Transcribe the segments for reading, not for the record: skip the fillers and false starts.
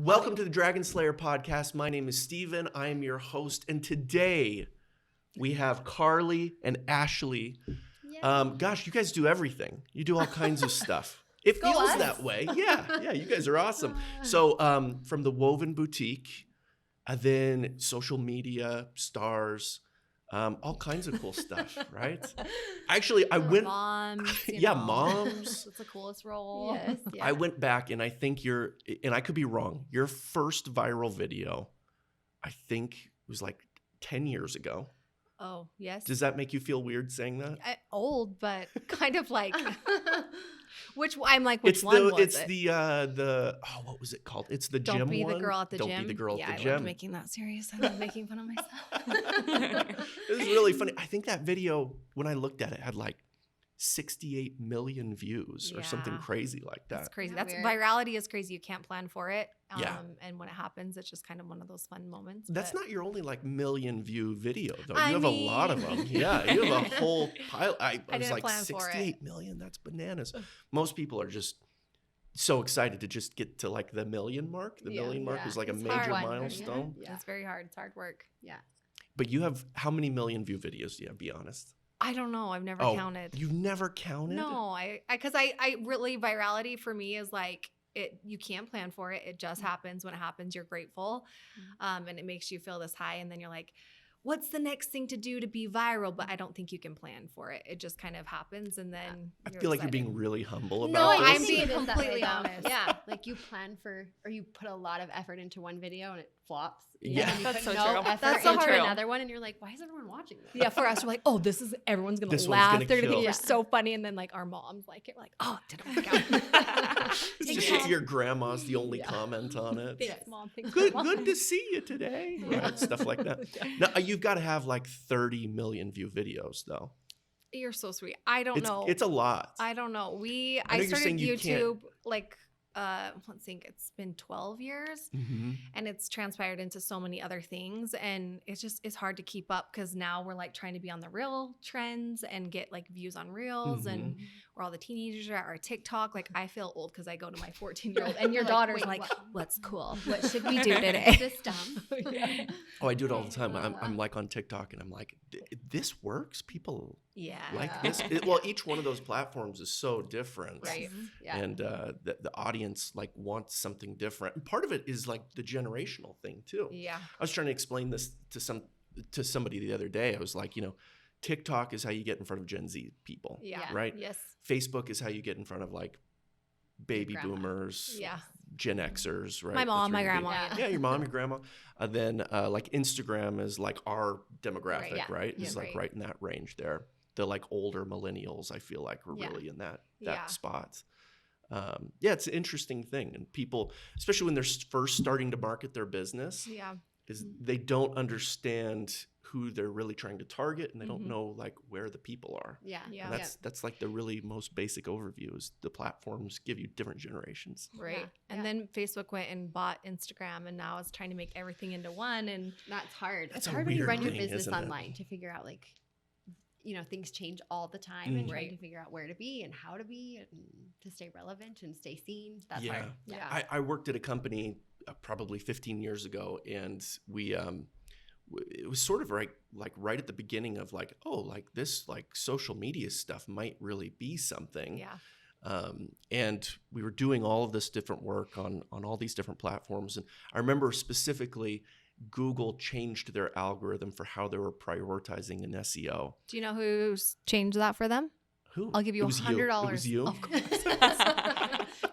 Welcome to the Dragon Slayer podcast. My name is Steven. I am your host. And today we have Carly and Ashley. Gosh, you guys do everything. You do all kinds of stuff. It feels that way. Yeah, you guys are awesome. So from the Woven Boutique, then social media, stars, all kinds of cool stuff, right? Actually, I went... Moms. Moms. That's the coolest role. Yes, yeah. I went back and I think and I could be wrong, your first viral video, I think was like 10 years ago. Oh, yes. Does that make you feel weird saying that? Old, but kind of like... Which one was it? It's the what was it called? It's the Don't gym be one. the girl at the Don't gym. be the girl at the I gym. love making that serious. I love making fun of myself. It was really funny. I think that video, when I looked at it, had like 68 million views or something crazy like that. That's crazy. Isn't That's that weird? virality is crazy. You can't plan for it. Yeah. And when it happens, it's just kind of one of those fun moments. That's not your only like million view video though. I You have mean- a lot of them. Yeah, you have a whole pile. I was didn't like plan for it. 68 million. That's bananas. Most people are just so excited to just get to like the million mark. The million mark is like a It's major hard. milestone. Yeah. It's very hard. It's hard work. Yeah. But you have how many million view videos do you have? Be honest. I don't know. I've never counted. You've never counted? No, because I really, virality for me is like you can't plan for it. It just happens. When it happens, you're grateful. And it makes you feel this high. And then you're like, what's the next thing to do to be viral? But I don't think you can plan for it. It just kind of happens. And then I feel like you're being really humble about No, this. I'm think being it is that way, completely though. honest. Yeah, like you plan for, or you put a lot of effort into one video and it flops. Yeah. And you That's put so no true. effort That's so into true. another one, and you're like, why is everyone watching this? Yeah, for us, we're like, oh, everyone's going This to one's laugh. gonna They're going to kill. think you're so funny. And then like our moms like it. We're like, oh, it didn't work out. It's just your grandma's the only comment on it. Thanks, Mom. Thanks, Good Mom. to see you today. Right, stuff like that. Now, you've got to have like 30 million view videos though. You're so sweet. I don't know. It's a lot. I don't know. know I you're started saying you can't- YouTube like let's think, it's been 12 years Mhm. and it's transpired into so many other things, and it's hard to keep up because now we're like trying to be on the real trends and get like views on reels, and where all the teenagers are at our TikTok. Like I feel old because I go to my 14-year-old and your Like, daughter's wait, like, what? what's cool? What should we do today? This dumb. Oh, I do it all the time. I'm like on TikTok and I'm like, this works? People Yeah. like this? Well, each one of those platforms is so different. Right. Yeah. And the audience like wants something different. And part of it is like the generational thing too. Yeah. I was trying to explain this to somebody the other day. I was like, TikTok is how you get in front of Gen Z people. Yeah. Right? Yes. Facebook is how you get in front of like baby Grandma. boomers, Yeah. Gen Xers, right? My mom, That's my really grandma. big. Yeah, your mom, your grandma. Then like Instagram is like our demographic, yeah. right? Yeah, It's like right. right in that range there. The like older millennials, I feel like, are Yeah. really in that Yeah. spot. It's an interesting thing. And people, especially when they're first starting to market their business, Yeah. is they don't understand who they're really trying to target, and they don't Mhm. know like where the people are. Yeah. Yeah. And that's like the really most basic overview is the platforms give you different generations. Right. Yeah. And Yeah. then Facebook went and bought Instagram, and now it's trying to make everything into one. And That's hard. That's It's a hard when you weird run your thing, business isn't it? online to figure out things change all the time, and trying Right. to figure out where to be and how to be and to stay relevant and stay seen. That's Yeah. hard. Yeah. I worked at a company probably 15 years ago, and we it was sort of right at the beginning of like, oh, like this like social media stuff might really be something. yeah. And we were doing all of this different work on all these different platforms. And I remember specifically Google changed their algorithm for how they were prioritizing in SEO. Do you know who's changed that for them? Who? I'll give you It was $100. It was you? Of course.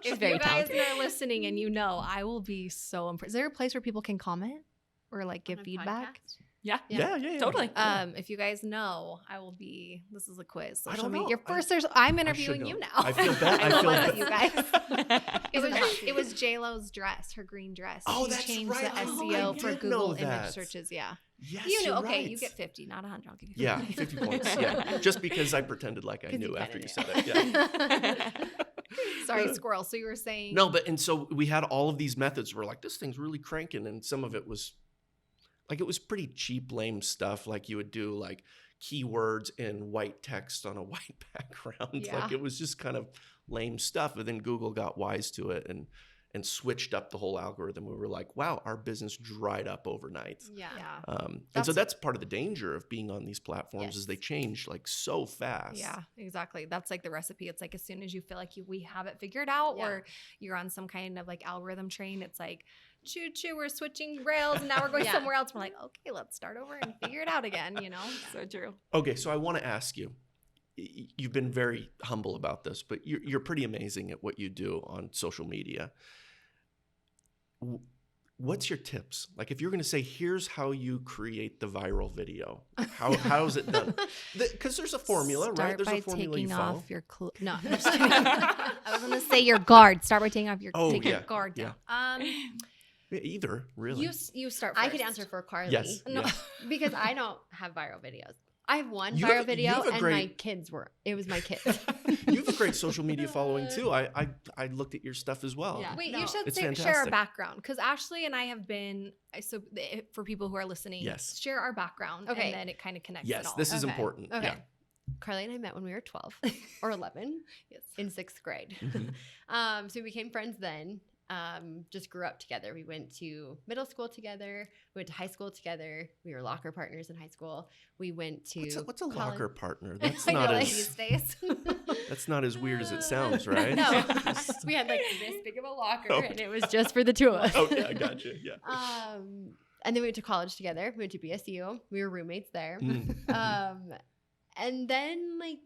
She's If very you guys talented. are listening and you know, I will be so impressed. Is there a place where people can comment or like give On a feedback? podcast? Yeah. Yeah. Totally. If you guys know, I will be. This is a quiz. I Social don't media. know. Your first. I'm should interviewing you know. now. I feel bad. I I feel love bad. you guys. Isn't that It was J-Lo's dress, her green dress. Oh, She that's changed right. the Oh, SEO I for did Google know image that. searches. Yeah. Yes, You knew. you're Okay, right. you get 50, not 100. I'll give you 50. Yeah, 50 points. Yeah, just because I pretended like I 'Cause knew you after you kinda said it. Yeah. Sorry, squirrel. So you were saying No, and so we had all of these methods. We're like, this thing's really cranking, and some of it was like, it was pretty cheap, lame stuff. Like you would do like keywords in white text on a white background. Yeah. Like it was just kind of lame stuff. But then Google got wise to it and and switched up the whole algorithm. We were like, wow, our business dried up overnight. Yeah. And so that's part of the danger of being on these platforms Yes. is they change like so fast. Yeah, exactly. That's like the recipe. It's like as soon as you feel like we have it figured out Yeah. or you're on some kind of like algorithm train, it's like, choo choo, we're switching rails and now we're going Yeah. somewhere else. We're like, okay, let's start over and figure it out again, you know? So true. Okay, so I want to ask you, you've been very humble about this, but you're pretty amazing at what you do on social media. What's your tips? Like if you're going to say, here's how you create the viral video, how's it done? Because there's a formula, right? There's a formula you follow. Your no, I'm just kidding. I was going to say your guard. Start by taking off your, take your guard down. Either, really. You start first. I could answer for Carly. Yes. No, yes. because I don't have viral videos. I have one You viral have- video, you have a and great- my kids were. It was my kids. You have a great social media following too. I looked at your stuff as well. Yeah. Wait, No, you should it's share our fantastic. background because Ashley and I have been, so for people who are listening, Yes. share our background Okay. and then it kind of connects it Yes, all. this is Okay. important. Okay. Yeah. Carly and I met when we were 12 or 11 Yes. in 6th grade. Mhm. So we became friends then. Just grew up together. We went to middle school together. We went to high school together. We were locker partners in high school. We went to What's a college. locker partner? That's I know, not like as These days. that's not as weird as it sounds, right? No, we had like this big of a locker, Okay. and it was just for the two of us. Okay, I gotcha. Yeah. And then we went to college together. We went to BSU. We were roommates there. Mm. And then like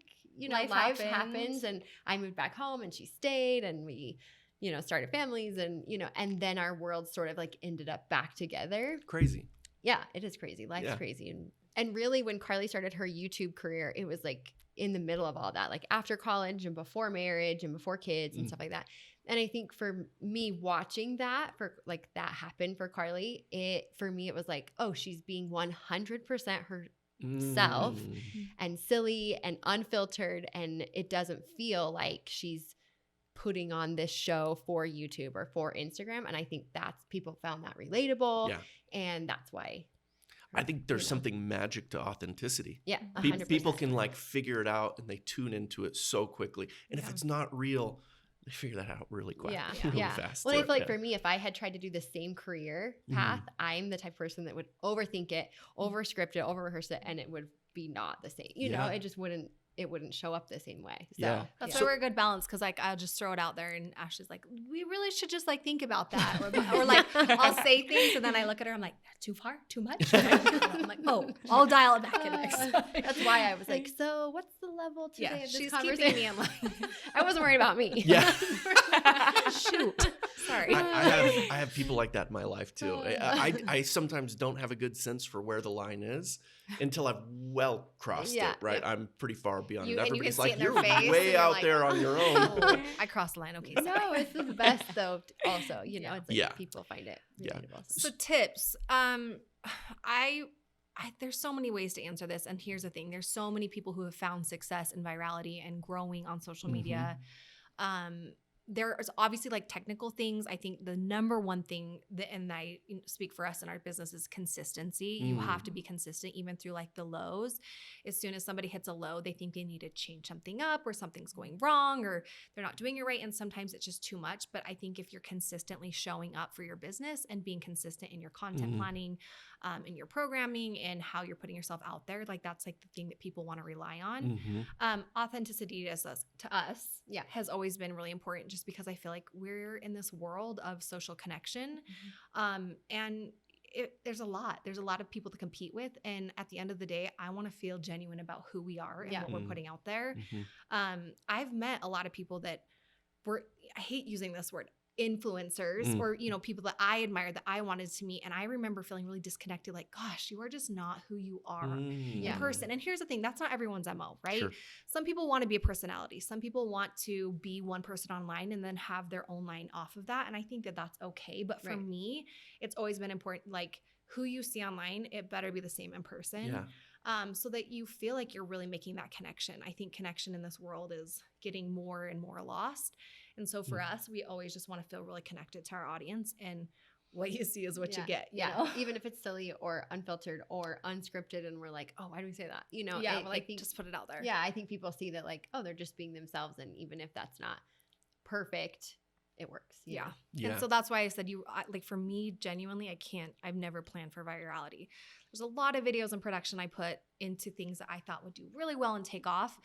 Life life happens. happens, and I moved back home, and she stayed, and we started families, and and then our worlds sort of like ended up back together. Crazy. Yeah, it is crazy. Life's Yeah. crazy. And really when Carly started her YouTube career, it was like in the middle of all that, like after college and before marriage and before kids and stuff like that. And I think for me watching that, for like that happen for Carly, for me it was like, oh, she's being 100% herself and silly and unfiltered, and it doesn't feel like she's putting on this show for YouTube or for Instagram. And I think people found that relatable. Yeah. And that's why. I think there's something magic to authenticity. Yeah. Pe- 100%. People can like figure it out and they tune into it so quickly. And if Yeah. it's not real, they figure that out really quick, Yeah. really Yeah. fast. Well, I feel like Yeah. for me, if I had tried to do the same career path, I'm the type of person that would overthink it, over script it, over rehearse it, and it would be not the same. You know, Yeah. it just wouldn't show up the same way. So, Yeah. That's yeah. why we're a good balance because like I'll just throw it out there and Ashley's like, we really should just like think about that. Or like I'll say things and then I look at her, I'm like, too far? Too much? I'm like, oh, I'll dial it back in next time. That's why I was like, so what's the level today Yeah, of this she's conversation? keeping me in line. I wasn't worried about me. Yeah. Shoot. Sorry. I have people like that in my life too. I sometimes don't have a good sense for where the line is until I've well crossed Yeah, it, right? yeah. I'm pretty far beyond You- it. and you Everybody's can see like, it in you're their face, way and you're out like, there on your own. Oh, I crossed the line. Okay, sorry. No, it's the best though. Also, it's like Yeah. people find it Yeah. relatable. So tips. I there's so many ways to answer this, and here's the thing: there's so many people who have found success in virality and growing on social media. There's obviously like technical things. I think the number one thing and I speak for us in our business is consistency. You have to be consistent even through like the lows. As soon as somebody hits a low, they think they need to change something up or something's going wrong or they're not doing it right. And sometimes it's just too much. But I think if you're consistently showing up for your business and being consistent in your content planning, in your programming and how you're putting yourself out there, like that's like the thing that people want to rely on. Authenticity to us Yeah. has always been really important just because I feel like we're in this world of social connection. And there's a lot of people to compete with. And at the end of the day, I want to feel genuine about who we are and what we're putting out there. I've met a lot of people that I hate using this word, influencers or, people that I admire that I wanted to meet. And I remember feeling really disconnected, like, gosh, you are just not who you are in person. And here's the thing, that's not everyone's MO, right? Sure. Some people want to be a personality. Some people want to be one person online and then have their own line off of that. And I think that that's okay. But for me, it's always been important, like who you see online, it better be the same in person. Yeah. So that you feel like you're really making that connection. I think connection in this world is getting more and more lost. And so for us, we always just want to feel really connected to our audience, and what you see is what you get. You know? Even if it's silly or unfiltered or unscripted and we're like, oh, why do we say that? I think just put it out there. Yeah, I think people see that like, oh, they're just being themselves. And even if that's not perfect, it works. Yeah. Yeah. And so that's why I said like for me, genuinely, I've never planned for virality. There's a lot of videos and production I put into things that I thought would do really well and take off.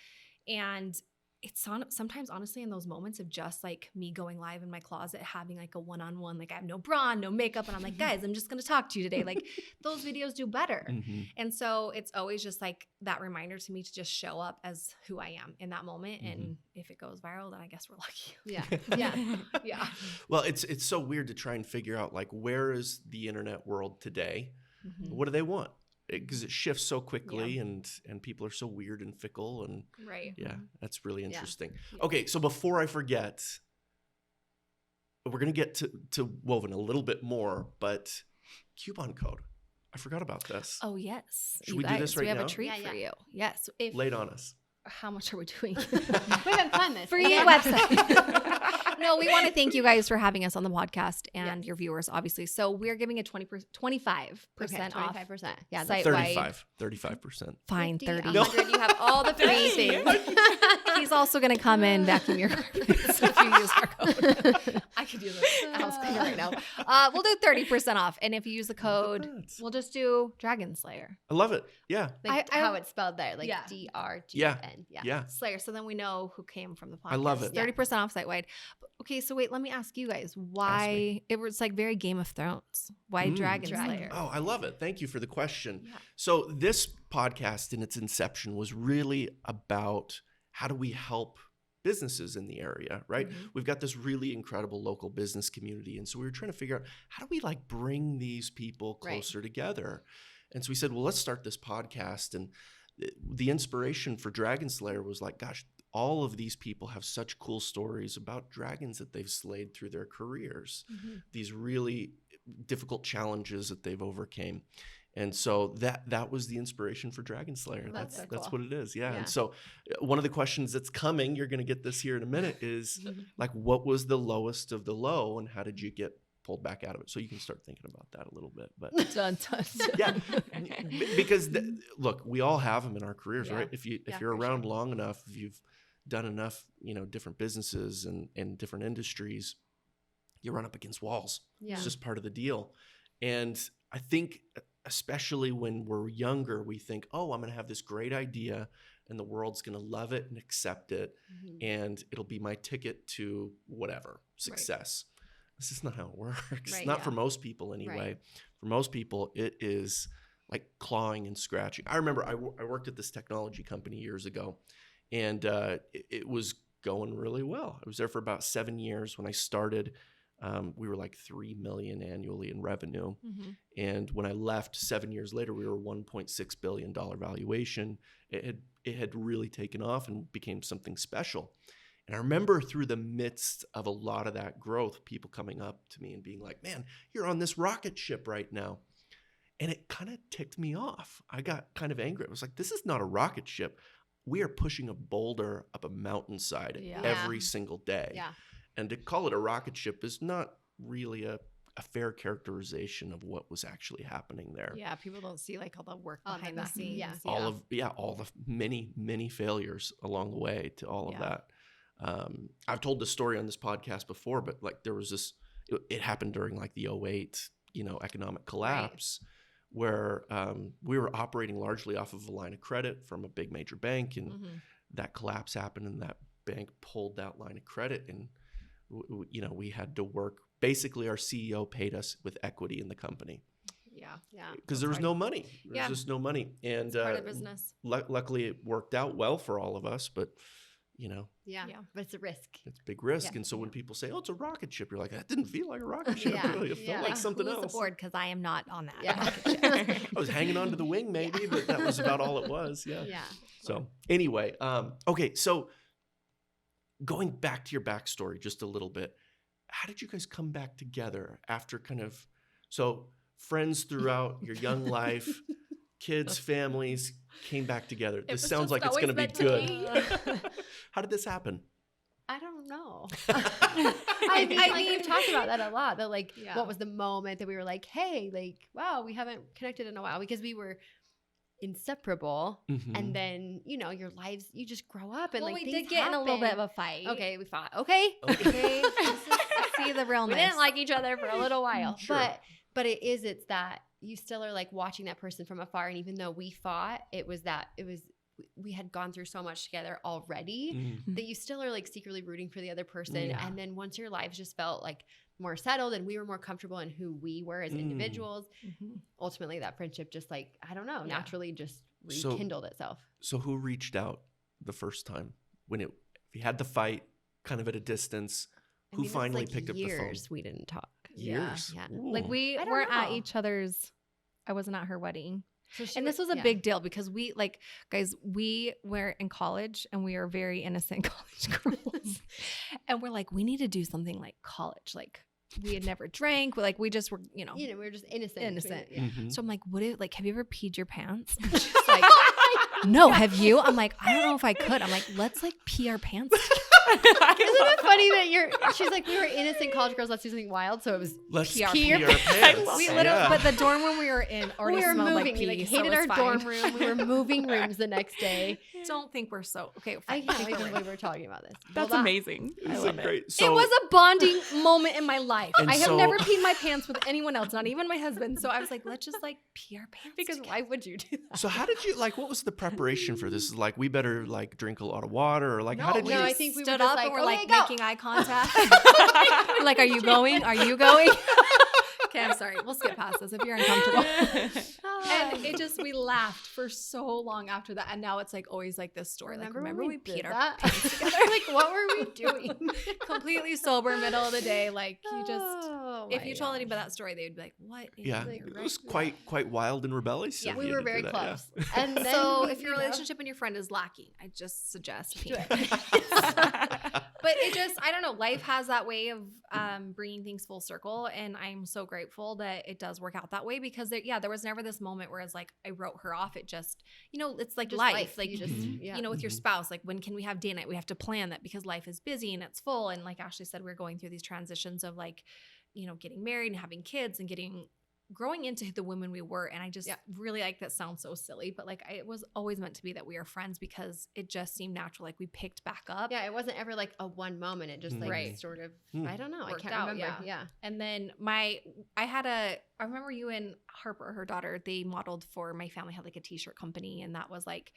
And it's sometimes honestly in those moments of just like me going live in my closet, having like a one-on-one, like I have no bra, no makeup. And I'm like, guys, I'm just going to talk to you today. Like those videos do better. Mm-hmm. And so it's always just like that reminder to me to just show up as who I am in that moment. Mm-hmm. And if it goes viral, then I guess we're lucky. Yeah. Yeah. Yeah. Well, it's so weird to try and figure out like where is the internet world today? Mhm. What do they want? Because it shifts so quickly and people are so weird and fickle and Right. yeah, that's really interesting. Yeah. Okay, so before I forget, we're gonna get to Woven a little bit more, but coupon code. I forgot about this. Oh, yes. Should You we do guys, this right we have now? a treat Yeah, for you. Yes. If, Lay it on us. how much are we doing? We haven't planned this. Free Again. website. No, we want to thank you guys for having us on the podcast and your viewers, obviously. So we're giving a 25% off. 25%. Yeah. Site- 35%. Fine, 50, 30. 100, you have all the free things. He's also going to come in, vacuum your carpets if you use our code. I could use a house cleaner right now. We'll do 30% off. And if you use the code, that. we'll just do Dragon Slayer. I love it. Yeah. Like I- how it's spelled there, like Yeah. DRGN. Yeah. Slayer. So then we know who came from the podcast. I love it. 30% off site wide. Okay, so wait, let me ask you guys why it was like very Game of Thrones. Why Dragon Slayer? Oh, I love it. Thank you for the question. Yeah. So this podcast in its inception was really about how do we help businesses in the area, right? Mhm. We've got this really incredible local business community. And so we were trying to figure out how do we like bring these people closer together? And so we said, well, let's start this podcast. And the inspiration for Dragon Slayer was like, gosh, all of these people have such cool stories about dragons that they've slayed through their careers, these really difficult challenges that they've overcame. And so that was the inspiration for Dragon Slayer. That's so That's cool. what it is. Yeah. Yeah. And so one of the questions that's coming, you're going to get this here in a minute, is like, what was the lowest of the low and how did you get pulled back out of it? So you can start thinking about that a little bit. But Dun, dun, dun. yeah, because look, we all have them in our careers, Yeah. right? If you're for around long enough, if you've done enough, different businesses and different industries, you run up against walls. Yeah. It's just part of the deal. And I think especially when we're younger, we think, oh, I'm going to have this great idea and the world's going to love it and accept it. Mhm. And it'll be my ticket to whatever, success. This is not how it works. Right, Not yeah. for most people anyway. Right. For most people, it is like clawing and scratching. I remember I worked at this technology company years ago, and it was going really well. I was there for about 7 years. When I started, we were like $3 million annually in revenue. Mhm. And when I left 7 years later, we were $1.6 billion valuation. It had really taken off and became something special. And I remember through the midst of a lot of that growth, people coming up to me and being like, man, you're on this rocket ship right now. And it kind of ticked me off. I got kind of angry. I was like, this is not a rocket ship. We are pushing a boulder up a mountainside Yeah. every single day. Yeah. And to call it a rocket ship is not really a fair characterization of what was actually happening there. Yeah, people don't see like all the work All the behind the back- scenes. yeah. All the many failures along the way to all of Yeah. that. I've told this story on this podcast before, but like there was this, it happened during like the 2008, economic collapse where we were operating largely off of a line of credit from a big major bank, and Mhm. that collapse happened and that bank pulled that line of credit, and we had to work. Basically, our CEO paid us with equity in the company Yeah. Yeah. because there was hard. no money. There was Yeah. just no money, and It's part of business. luckily it worked out well for all of us, but Yeah. Yeah. But it's a risk. it's a big risk. Yeah. And so when people say, "Oh, it's a rocket ship," you're like, "That didn't feel like a rocket ship. Yeah. Really. It Yeah. felt like something Who's else." aboard? Because I am not on that. Yeah. I was hanging onto the wing, maybe, but that was about all it was. Yeah. Yeah. So anyway, okay. So going back to your backstory just a little bit, how did you guys come back together after so friends throughout your young life, kids, families came back together? This sounds like it's going to be good. How did this happen? I don't know. I mean, we've talked about that a lot. That like, Yeah. what was the moment that we were like, hey, like, wow, we haven't connected in a while, because we were inseparable. Mhm. And then, your lives, you just grow up and Well, like we things did get in a little bit of happen. a fight. Okay, we fought. Okay. Okay. This is real we nice. didn't like each other for a little while. Sure. But it's that you still are like watching that person from afar. And even though we fought, we had gone through so much together already that you still are like secretly rooting for the other person. Yeah. And then once your lives just felt like more settled and we were more comfortable in who we were as individuals, ultimately that friendship just like, I don't know, naturally just rekindled itself. So who reached out the first time if you had the fight kind of at a distance, who finally picked up the phone? Years we didn't talk. Years. Yeah. Ooh. Like we I don't weren't at know. each other's. I wasn't at her wedding. So she And this was a big deal because we guys, we were in college and we are very innocent college girls. And we're like, we need to do something like college. Like we had never drank. We just were, we were just innocent. Innocent. Yeah. Mhm. So I'm like, have you ever peed your pants? And she's like, no, have you? I'm like, I don't know if I could. I'm like, let's like pee our pants. Isn't it funny that she's like, we were innocent college girls, let's do something wild. So it was Let's pee our pee our pants. pants. We literally, but the dorm room we were in already we were smelled moving. like pee. We like so hated it our was dorm fine. room. We were moving rooms the next day. Don't think we're so okay. I Fine. can't even believe we're talking about this. That's Well, amazing. I It's love a it. great. It So was a bonding moment in my life. And I have so- never peed my pants with anyone else, not even my husband. So I was like, let's just like pee our pants. Because together. why would you do that? So how did you what was the preparation for this? Like we better like drink a lot of water or like how did we you? No, I just think we were stood just up like, and we're okay, like go. making eye contact. Like, are you going? Are you going? Okay, I'm sorry. We'll skip past this if you're uncomfortable. And we laughed for so long after that. And now it's like always like this story. Remember when we did peed our that? pants together? Like, what were we doing? Completely sober, middle of the day. Like you just, Oh, if my you told gosh. anybody that story, they would be like, what? in Yeah, your it right was mind? quite wild and rebellious. Yeah, of we you were to do very that, close. yeah. And then So we, if your you know, relationship and your friend is lacking, I just suggest do peeing. it. But it just, I don't know, life has that way of bringing things full circle. And I'm so grateful that it does work out that way because there was never this moment where it's like, I wrote her off. It just, it's like Just life. Like, you just, with your spouse, like when can we have date night? We have to plan that because life is busy and it's full. And like Ashley said, we're going through these transitions of like, getting married and having kids and growing into the women we were. And I just really like that sounds so silly, but like it was always meant to be that we are friends because it just seemed natural. Like we picked back up. Yeah, it wasn't ever like a one moment. It just like Right. sort of, Hmm. I don't know. Worked I can't out, remember. yeah. And then I remember you and Harper, her daughter, they modeled for my family, had like a t-shirt company. And that was like,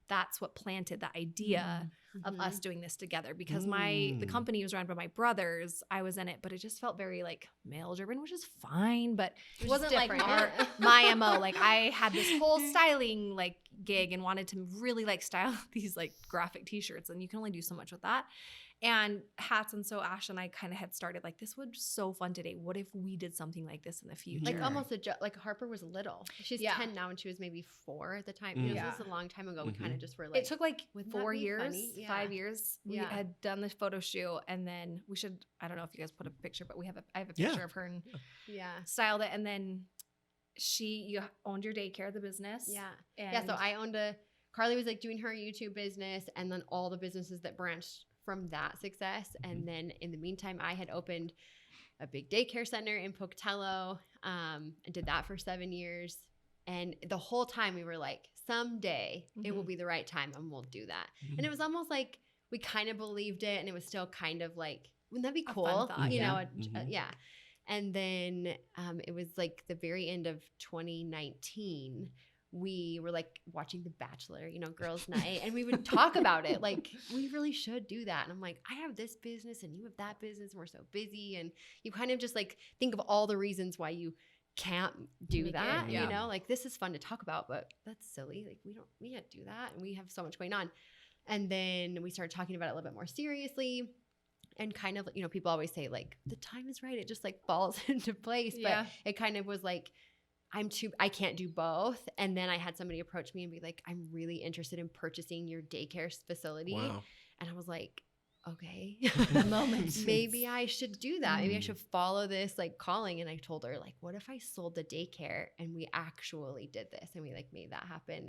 that's what planted the idea of us doing this together because the company was run by my brothers. I was in it, but it just felt very like male driven, which is fine, but it wasn't like different. my MO. Like I had this whole styling like gig and wanted to really like style these like graphic t-shirts and you can only do so much with that. And hats. And so Ash and I kind of had started like, this would be so fun today. What if we did something like this in the future? Like almost like Harper was little. She's 10 now and she was maybe 4 at the time. This was a long time ago. We kind of just were like. It took like wouldn't that 4 be years, funny? Yeah. 5 years. We had done the photo shoot and then I don't know if you guys put a picture, but I have a picture of her and styled it. And then you owned your daycare, the business. Yeah. And So I owned Carly was like doing her YouTube business and then all the businesses that branched from that success. And then in the meantime, I had opened a big daycare center in Pocatello and did that for 7 years. And the whole time we were like, someday it will be the right time and we'll do that. And it was almost like we kind of believed it and it was still kind of like, wouldn't that be cool? fun thought, Yeah. And then it was like the very end of 2019 we were like watching The Bachelor, girls' night, and we would talk about it. Like, we really should do that. And I'm like, I have this business and you have that business and we're so busy. And you kind of just like think of all the reasons why you can't do that. Like this is fun to talk about, but that's silly. Like we can't do that. And we have so much going on. And then we started talking about it a little bit more seriously. And kind of, people always say like the time is right. It just like falls into place. But it kind of was like, I can't do both. And then I had somebody approach me and be like, I'm really interested in purchasing your daycare facility. Wow. And I was like, okay, moment. maybe I should do that. Maybe I should follow this like calling. And I told her like, what if I sold the daycare and we actually did this and we like made that happen?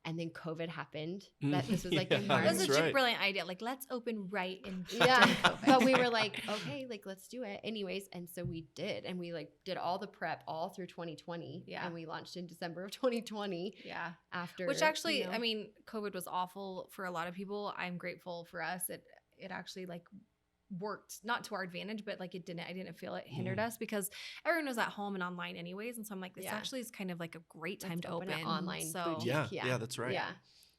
And then COVID happened. This was like in March. It was a brilliant idea. Like, let's open right in COVID. But we were like, okay, like let's do it anyways. And so we did. And we like did all the prep all through 2020. Yeah. And we launched in December of 2020. Yeah. After Which actually, I mean, COVID was awful for a lot of people. I'm grateful for us. It actually like worked not to our advantage, but like I didn't feel it hindered us because everyone was at home and online anyways. And so I'm like, this actually is kind of like a great time to open an online boutique. Yeah, that's right. Yeah.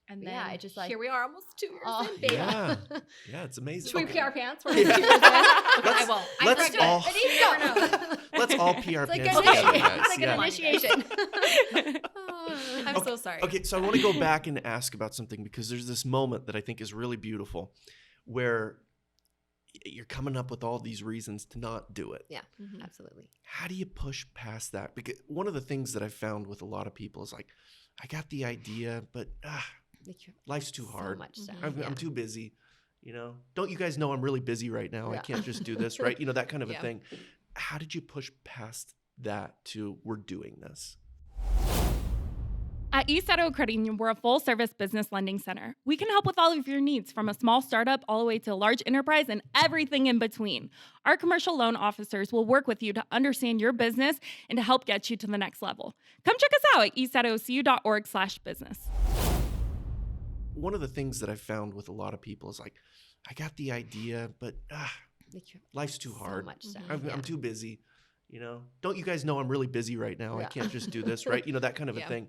And then it just like here we are almost 2 years in, baby. Yeah. Yeah, it's amazing. Should we PR pants? Let's all PR It's like pants. an initiation. I'm so sorry. Okay, so I want to go back and ask about something because there's this moment that I think is really beautiful where you're coming up with all these reasons to not do it. Yeah, absolutely. How do you push past that? Because one of the things that I've found with a lot of people is like, I got the idea, but life's too hard. So much stuff. I'm too busy. Don't you guys know I'm really busy right now? I can't just do this, right? That kind of a thing. How did you push past that to we're doing this? At East Idaho Credit Union, we're a full-service business lending center. We can help with all of your needs, from a small startup all the way to a large enterprise and everything in between. Our commercial loan officers will work with you to understand your business and to help get you to the next level. Come check us out at eastidahocu.org/business. One of the things that I've found with a lot of people is like, I got the idea, but life's too hard. So much stuff. I'm too busy. Don't you guys know I'm really busy right now? I can't just do this, right? That kind of a thing.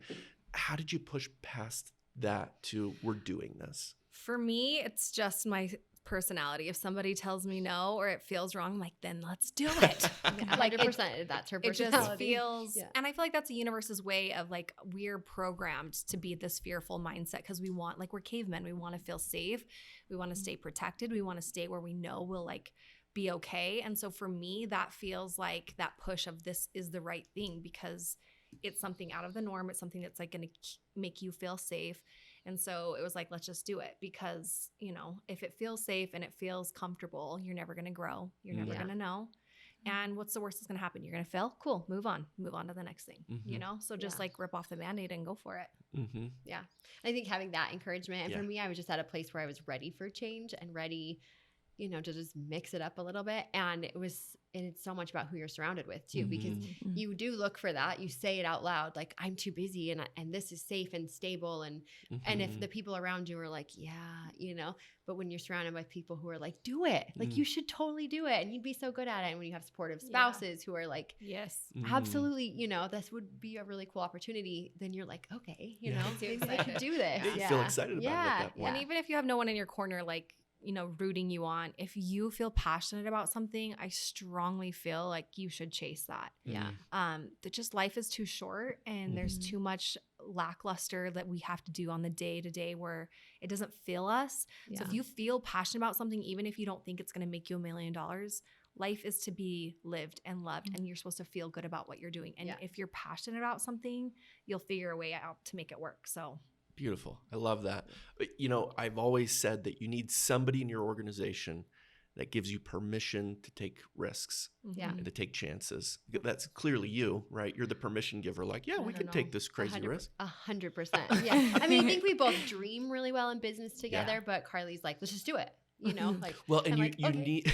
How did you push past that to we're doing this? For me, it's just my personality. If somebody tells me no or it feels wrong, I'm like, then let's do it. 100%. That's her It personality. just feels, and I feel like that's the universe's way of like, we're programmed to be this fearful mindset because we want, like, we're cavemen. We want to feel safe. We want to stay protected. We want to stay where we know we'll like be okay. And so for me, that feels like that push of this is the right thing because it's something out of the norm. It's something that's like going to make you feel safe. And so it was like, let's just do it because, if it feels safe and it feels comfortable, you're never going to grow. You're never going to know. And what's the worst that's going to happen? You're going to fail. Cool. Move on to the next thing, So just like rip off the Band-Aid and go for it. Mm-hmm. Yeah. I think having that encouragement. And for me, I was just at a place where I was ready for change and ready, to just mix it up a little bit. And it's so much about who you're surrounded with too, because you do look for that. You say it out loud, like, I'm too busy and this is safe and stable. And if the people around you are like, but when you're surrounded by people who are like, do it, like you should totally do it. And you'd be so good at it. And when you have supportive spouses who are like, yes, absolutely, this would be a really cool opportunity. Then you're like, okay, maybe I could do this. You feel excited about it at that point. And even if you have no one in your corner, like, rooting you on, if you feel passionate about something, I strongly feel like you should chase that. Yeah. That just life is too short and there's too much lackluster that we have to do on the day to day where it doesn't fill us. Yeah. So if you feel passionate about something, even if you don't think it's going to make you $1 million, life is to be lived and loved and you're supposed to feel good about what you're doing. And if you're passionate about something, you'll figure a way out to make it work. So beautiful. I love that. But, I've always said that you need somebody in your organization that gives you permission to take risks and to take chances. That's clearly you, right? You're the permission giver. Like, we can take this crazy risk. 100%. Yeah. I mean, I think we both dream really well in business together, but Carly's like, let's just do it. Well, and you need,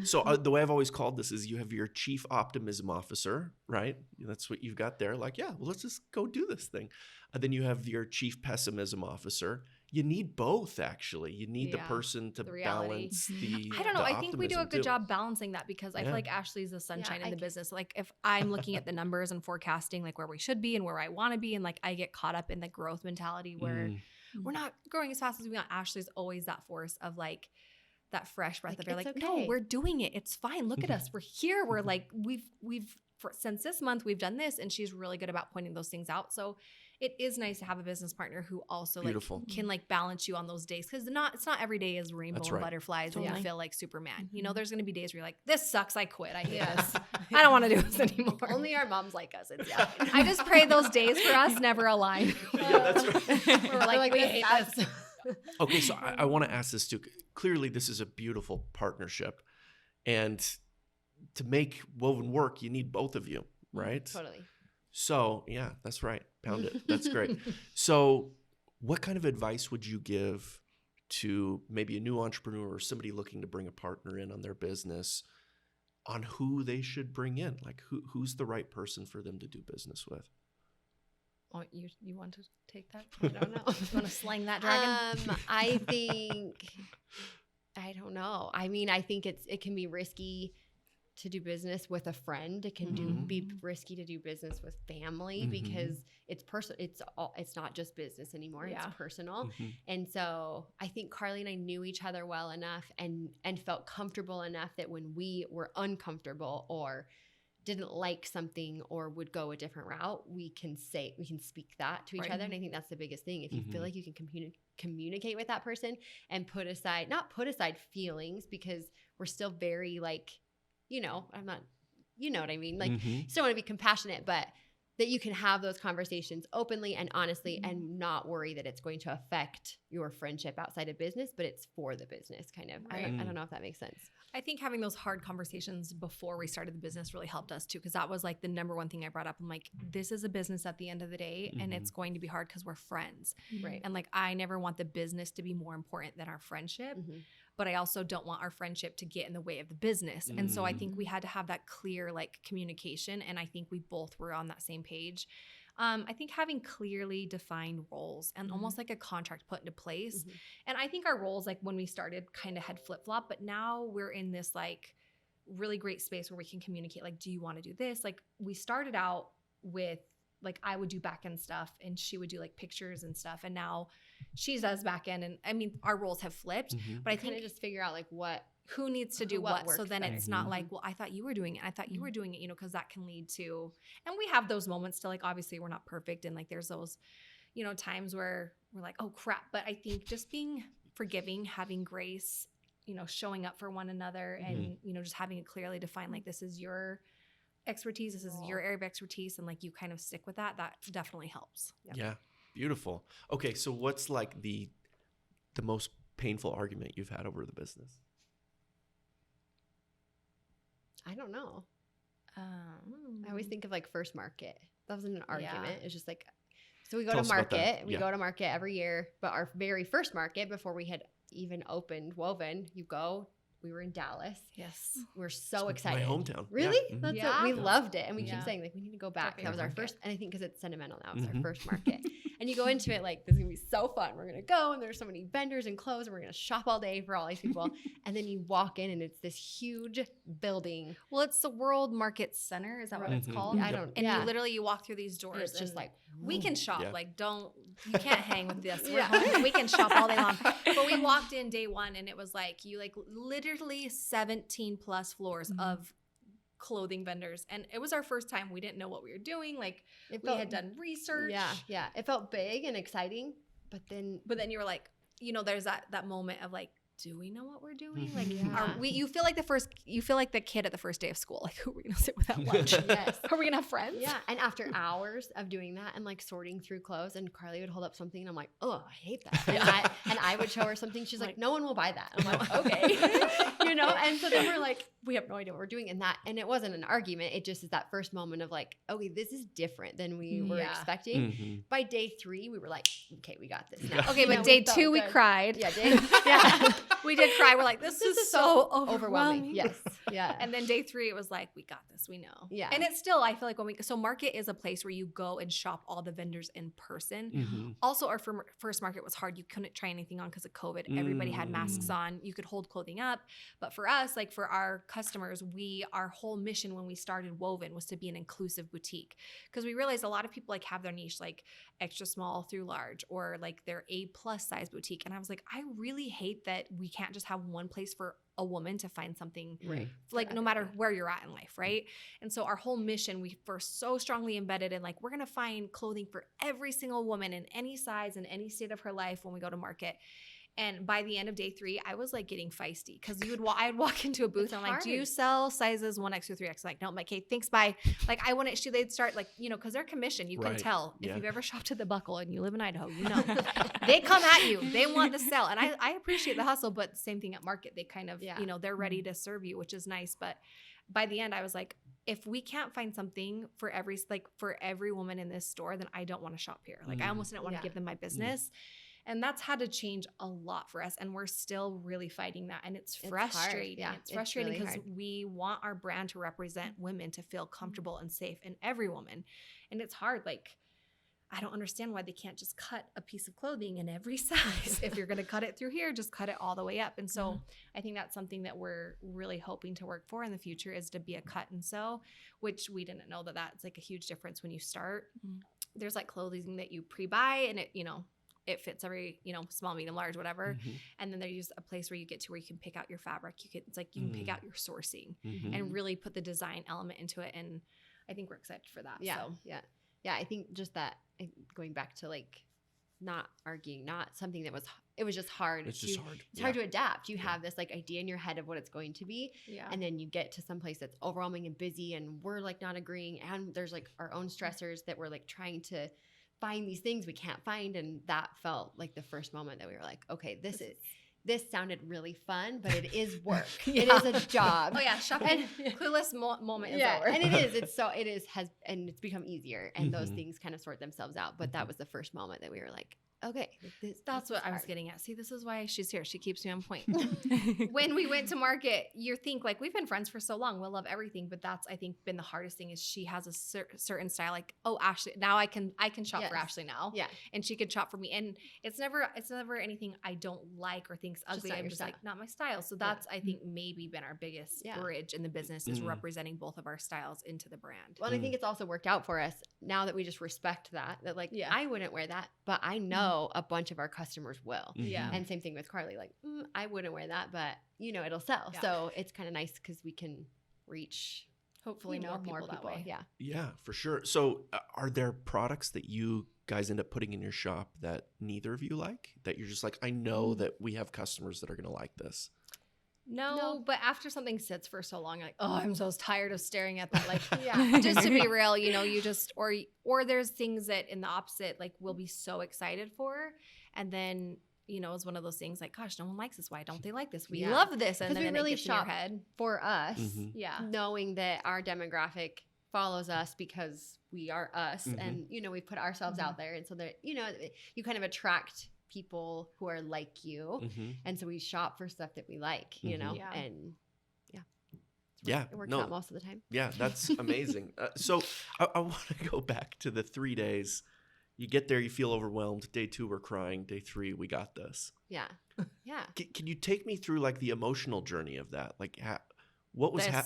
so the way I've always called this is you have your chief optimism officer, right? That's what you've got there. Like, let's just go do this thing. And then you have your chief pessimism officer. You need both, actually. You need the person to balance the I don't know. I think we do a good job balancing that because I feel like Ashley's the sunshine in the business. Like if I'm looking at the numbers and forecasting like where we should be and where I want to be, and like I get caught up in the growth mentality where we're not growing as fast as we want. Ashley's always that force of like that fresh breath of air. Like, no, we're doing it. It's fine. Look at us. We're here. We're like, since this month we've done this, and she's really good about pointing those things out. So it is nice to have a business partner who also can like balance you on those days. Cause it's not every day is rainbow and butterflies and you feel like Superman. There's going to be days where you're like, this sucks. I quit. I hate this. I don't want to do this anymore. Only our moms like us. It's I just pray those days for us never align. That's right. We're like we hate this. Okay. So I want to ask this too. Clearly this is a beautiful partnership, and to make woven work, you need both of you, right? Totally. So that's right. Pound it. That's great. So what kind of advice would you give to maybe a new entrepreneur or somebody looking to bring a partner in on their business on who they should bring in? Like who's the right person for them to do business with? Oh, you want to take that? I don't know. You want to slang that dragon? I think I don't know. I mean, I think it can be risky to do business with a friend. It can be risky to do business with family because it's personal. It's not just business anymore. Yeah. It's personal. And so I think Carly and I knew each other well enough and felt comfortable enough that when we were uncomfortable or didn't like something or would go a different route, we can speak that to each other. And I think that's the biggest thing. If you feel like you can communicate with that person and not put aside feelings, because we're still very like, you know what I mean? Like, still want to be compassionate, but that you can have those conversations openly and honestly and not worry that it's going to affect your friendship outside of business, but it's for the business kind of. Right. I don't know if that makes sense. I think having those hard conversations before we started the business really helped us too, because that was like the number one thing I brought up. I'm like, this is a business at the end of the day, and it's going to be hard because we're friends. Right. And like, I never want the business to be more important than our friendship, but I also don't want our friendship to get in the way of the business. And so I think we had to have that clear like communication, and I think we both were on that same page. I think having clearly defined roles and almost like a contract put into place. And I think our roles, like when we started, kind of had flip-flop, but now we're in this like really great space where we can communicate, like, do you want to do this? Like, we started out with like, I would do back-end stuff and she would do like pictures and stuff. And now she does back-end. And I mean, our roles have flipped, but I think kind of just figure out like who needs to do what. So then better. it's not like, well, I thought you were doing it. I thought you were doing it, you know, because that can lead to, and we have those moments to like, obviously we're not perfect. And like, there's those, you know, times where we're like, oh crap. But I think just being forgiving, having grace, you know, showing up for one another and, you know, just having it clearly defined, like, this is your expertise. This is your area of expertise. And like, you kind of stick with that. That definitely helps. Yep. Yeah. Beautiful. Okay. So what's like the most painful argument you've had over the business? I don't know. I always think of like first market. That wasn't an argument. It's just like, so we go to market. We go to market every year, but our very first market before we had even opened Woven, we were in Dallas. Yes. We were so excited. My hometown. Really? Yeah. We loved it. And we keep saying like, we need to go back. That was our first, and I think because it's sentimental now, it's our first market. And you go into it like, this is going to be so fun. We're going to go and there's so many vendors and clothes and we're going to shop all day for all these people. And then you walk in and it's this huge building. Well, it's the World Market Center. Is that what it's called? I don't. And you literally, you walk through these doors. And it's just like, we can shop. Like, you can't hang with this. We're home. We can shop all day long. But we walked in day one and it was like, you like literally 17 plus floors of clothing vendors. And it was our first time. We didn't know what we were doing. Like, we had done research. Yeah. It felt big and exciting. But then you were like, you know, there's that moment of like, do we know what we're doing? Like, you feel like the kid at the first day of school. Like, who are we gonna sit with at lunch? Yes. Are we gonna have friends? Yeah. And after hours of doing that and like sorting through clothes, and Carly would hold up something and I'm like, oh, I hate that. And I would show her something. She's like, no one will buy that. I'm like, okay. You know? And so then we're like, we have no idea what we're doing. And it wasn't an argument. It just is that first moment of like, okay, this is different than we were expecting. By day 3, we were like, okay, we got this now. Okay, but day 2 we cried. Yeah. We did cry. We're like, this is so overwhelming. Yes. Yeah. And then day 3, it was like, we got this. We know. Yeah. And it's still, I feel like so market is a place where you go and shop all the vendors in person. Also, our first market was hard. You couldn't try anything on because of COVID. Everybody had masks on. You could hold clothing up. But for us, like for our customers, our whole mission when we started Woven was to be an inclusive boutique, because we realized a lot of people like have their niche like extra small through large or like their A+ size boutique. And I was like, I really hate that we can't just have one place for a woman to find something, like no matter where you're at in life, right? And so our whole mission, we were so strongly embedded in like, we're going to find clothing for every single woman in any size and any state of her life when we go to market. And by the end of day 3, I was like getting feisty because I'd walk into a booth and I'm like, do you sell sizes 1X through 3X? I'm like, no. I'm like, hey, thanks, bye. Like, I wouldn't, they'd start like, you know, because they're commission. You can tell. If you've ever shopped at the Buckle and you live in Idaho, you know. They come at you. They want to sell. And I appreciate the hustle, but same thing at market. They kind of, you know, they're ready to serve you, which is nice. But by the end, I was like, if we can't find something for every woman in this store, then I don't want to shop here. Like, I almost didn't want to give them my business. And that's had to change a lot for us. And we're still really fighting that. And it's frustrating. It's frustrating because we want our brand to represent women, to feel comfortable and safe in every woman. And it's hard. Like, I don't understand why they can't just cut a piece of clothing in every size. If you're going to cut it through here, just cut it all the way up. And so I think that's something that we're really hoping to work for in the future, is to be a cut and sew, which we didn't know that that's like a huge difference when you start. There's like clothing that you pre-buy, and it, it fits every, small, medium, large, whatever. And then there's a place where you get to where you can pick out your fabric. It's like you can pick out your sourcing and really put the design element into it. And I think we're excited for that. Yeah. So. Yeah. I think just that, going back to like not arguing, not something that it was just hard. It's just hard. It's hard to adapt. You have this like idea in your head of what it's going to be. Yeah. And then you get to some place that's overwhelming and busy, and we're like not agreeing. And there's like our own stressors that we're like trying to find these things we can't find. And that felt like the first moment that we were like, okay, this sounded really fun, but it is work. It is a job. Oh yeah, shopping clueless moment is over. And and it's become easier, and those things kind of sort themselves out. But that was the first moment that we were like, okay, that's what I was getting at. See, this is why she's here. She keeps me on point. When we went to market, you think like, we've been friends for so long, we'll love everything, but that's, I think, been the hardest thing, is she has a certain style. Like, oh, Ashley, now I can shop for Ashley now. Yeah. And she could shop for me. And it's never anything I don't like or think's ugly. I'm just like, not my style. So that's, I think, maybe been our biggest bridge in the business, is representing both of our styles into the brand. Well, and I think it's also worked out for us now that we just respect that like, I wouldn't wear that, but I know a bunch of our customers will. Yeah. And same thing with Carly, like, I wouldn't wear that, but it'll sell. Yeah. So it's kind of nice because we can reach hopefully more people that way. Yeah. Yeah, for sure. So are there products that you guys end up putting in your shop that neither of you like, that you're just like, I know that we have customers that are going to like this? No, but after something sits for so long, like, oh, I'm so tired of staring at that. Like, just to be real, you just, or there's things that in the opposite, like, we'll be so excited for. And then, it's one of those things like, gosh, no one likes this. Why don't they like this? We love this. And then we really it gets in your shop head. for us, knowing that our demographic follows us because we are us. And, we put ourselves out there. And so that, you kind of attract people who are like you, and so we shop for stuff that we like, and it works out most of the time. Yeah, that's amazing. So I want to go back to the 3 days. You get there, you feel overwhelmed. Day 2, we're crying. Day 3, we got this. Yeah. Can you take me through like the emotional journey of that? Like, what was we got